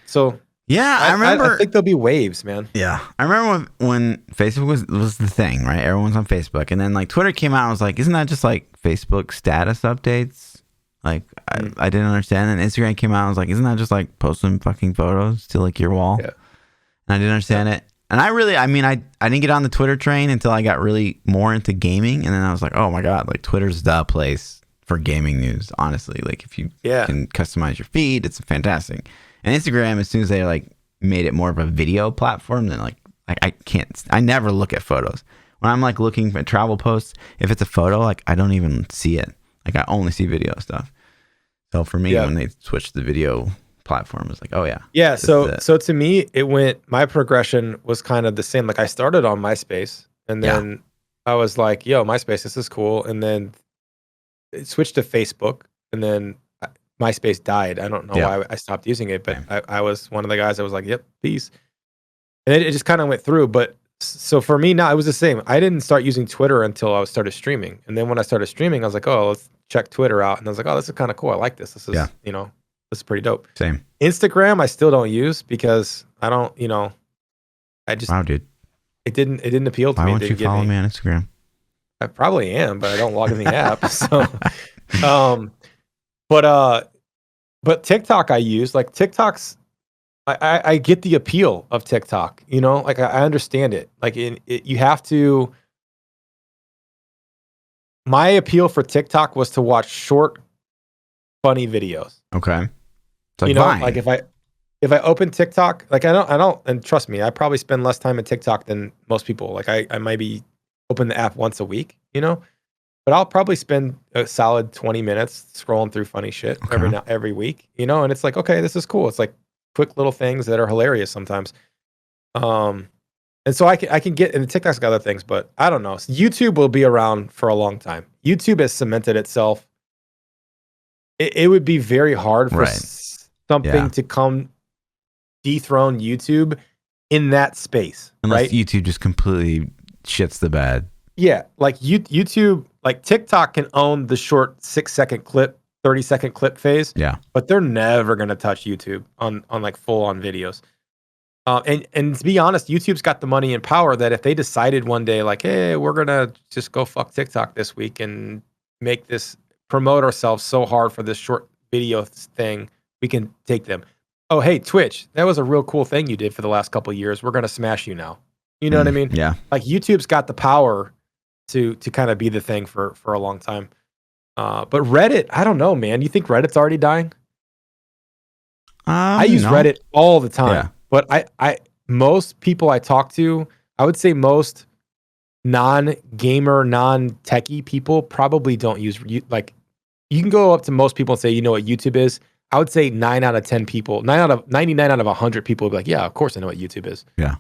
so... Yeah, I remember. I think there'll be waves, man. Yeah, I remember when Facebook was the thing, right? Everyone's on Facebook, and then like Twitter came out. I was like, isn't that just like Facebook status updates? Like, I didn't understand. And Instagram came out. I was like, isn't that just like posting fucking photos to like your wall? Yeah. And I didn't understand it. And I didn't get on the Twitter train until I got really more into gaming, and then I was like, oh my god, like Twitter's the place for gaming news. Honestly, like if you can customize your feed, it's fantastic. And Instagram, as soon as they like made it more of a video platform, then like I never look at photos. When I'm like looking at travel posts, if it's a photo, like I don't even see it. Like I only see video stuff. So for me, when they switched the video platform, it was like, oh yeah. Yeah. So to me, my progression was kind of the same. Like I started on MySpace and then I was like, yo, MySpace, this is cool. And then it switched to Facebook and then MySpace died. I don't know why I stopped using it, but I was one of the guys that was like, yep, peace. And it just kind of went through. But so for me now, it was the same. I didn't start using Twitter until I started streaming. And then when I started streaming, I was like, oh, let's check Twitter out. And I was like, oh, this is kind of cool. I like this. This is, this is pretty dope. Same. Instagram, I still don't use because I don't, I just, wow, dude. It didn't appeal to me. Why won't you follow me on Instagram? I probably am, but I don't log in the app. So, um, but TikTok I use, like TikTok's, I get the appeal of TikTok, you know, like I understand it. Like you have to, my appeal for TikTok was to watch short, funny videos. Okay. It's like You know, Vine. like if I open TikTok, like I don't, and trust me, I probably spend less time in TikTok than most people. Like I maybe open the app once a week, you know, but I'll probably spend a solid 20 minutes scrolling through funny shit Okay. every week, you know, and it's like, okay, this is cool. It's like quick little things that are hilarious sometimes. Um, and so I can get, and TikTok's got other things, but I don't know. YouTube will be around for a long time. YouTube has cemented itself. It would be very hard for Right. something Yeah. to come dethrone YouTube in that space, Unless right? YouTube just completely shits the bed. Yeah, like YouTube, like TikTok can own the short 6-second clip, 30-second clip phase, Yeah. but they're never gonna touch YouTube on like full on videos. And to be honest, YouTube's got the money and power that if they decided one day, like, hey, we're gonna just go fuck TikTok this week and make this promote ourselves so hard for this short video thing, we can take them. Oh, hey, Twitch, that was a real cool thing you did for the last couple of years. We're gonna smash you now. You know what I mean? Yeah. Like YouTube's got the power to kind of be the thing for a long time. But Reddit, I don't know, man. You think Reddit's already dying? I use No. Reddit all the time, Yeah. but I most people I talk to, I would say most non-gamer, non-techie people probably don't use like you can go up to most people and say, you know what YouTube is? I would say 9 out of 10 people, 99 out of 100 people would be like, yeah, of course I know what YouTube is. Yeah.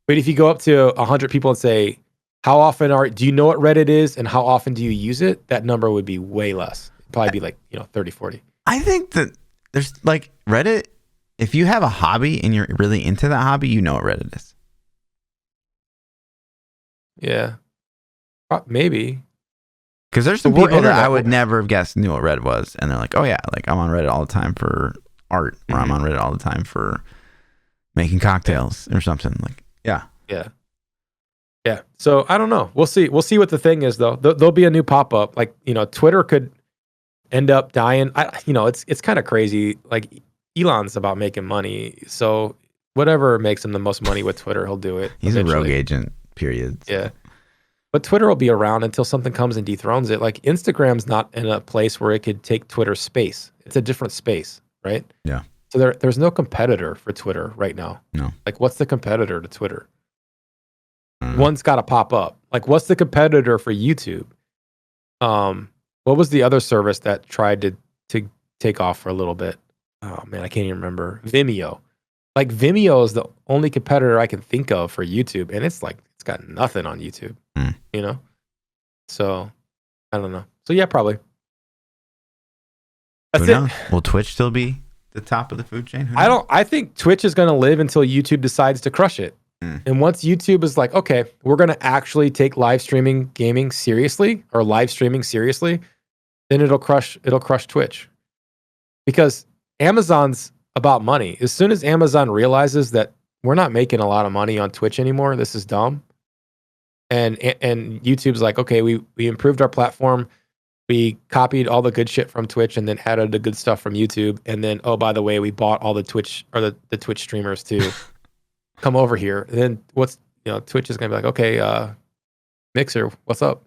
But if you go up to 100 people and say, how often do you know what Reddit is and how often do you use it? That number would be way less. It'd probably be like, 30, 40. I think that there's like Reddit. If you have a hobby and you're really into that hobby, you know what Reddit is. Yeah. Maybe. Because there's some people that I would never have guessed knew what Reddit was. And they're like, oh yeah, like I'm on Reddit all the time for art, or I'm on Reddit all the time for making cocktails or something. Like, yeah. Yeah. Yeah. So I don't know. We'll see. We'll see what the thing is though. There'll be a new pop-up. Like, Twitter could end up dying. It's kind of crazy. Like Elon's about making money. So whatever makes him the most money with Twitter, he'll do it. He's eventually. a rogue agent, period. So. Yeah. But Twitter will be around until something comes and dethrones it. Like Instagram's not in a place where it could take Twitter's space. It's a different space, right? Yeah. So there's no competitor for Twitter right now. No. Like what's the competitor to Twitter? One's got to pop up. Like what's the competitor for YouTube? What was the other service that tried to take off for a little bit? Oh man, I can't even remember. Vimeo. Like Vimeo is the only competitor I can think of for YouTube, and it's got nothing on YouTube. So I don't know. So yeah, probably. That's it. Will Twitch still be the top of the food chain? I think Twitch is going to live until YouTube decides to crush it. And once YouTube is like, okay, we're going to actually take live streaming gaming seriously, or live streaming seriously, then it'll crush Twitch. Because Amazon's about money. As soon as Amazon realizes that we're not making a lot of money on Twitch anymore, this is dumb. And YouTube's like, okay, we improved our platform. We copied all the good shit from Twitch and then added the good stuff from YouTube. And then, oh, by the way, we bought all the Twitch or the Twitch streamers to come over here. And then Twitch is going to be like, okay, Mixer, what's up?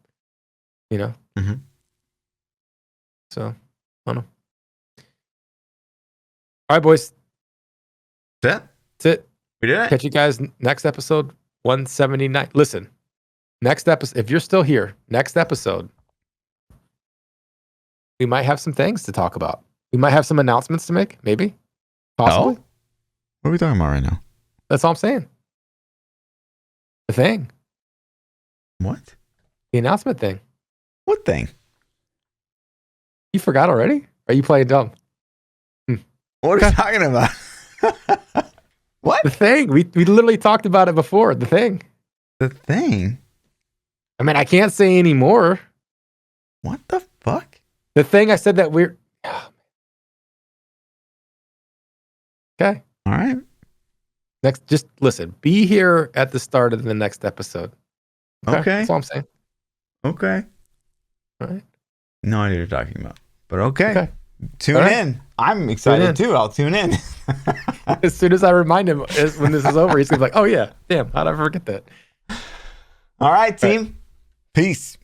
So, I don't know. All right, boys. That's it. We did it. Catch you guys next episode 179. Listen, next episode, if you're still here, next episode, we might have some things to talk about. We might have some announcements to make, maybe. Possibly. Oh? What are we talking about right now? That's all I'm saying. The thing. What? The announcement thing. What thing? You forgot already? Or are you playing dumb? What are you talking about? What? The thing. We literally talked about it before. The thing. The thing? I mean, I can't say any more. What the fuck? The thing I said that we're... Okay. All right. Next, just listen. Be here at the start of the next episode. Okay. That's all I'm saying. Okay. All right. No idea what you're talking about. But okay. Okay. Tune All right. in. I'm excited too. I'll tune in. As soon as I remind him when this is over, he's gonna be like, "Oh yeah, damn, how did I forget that?" All right, team. Peace.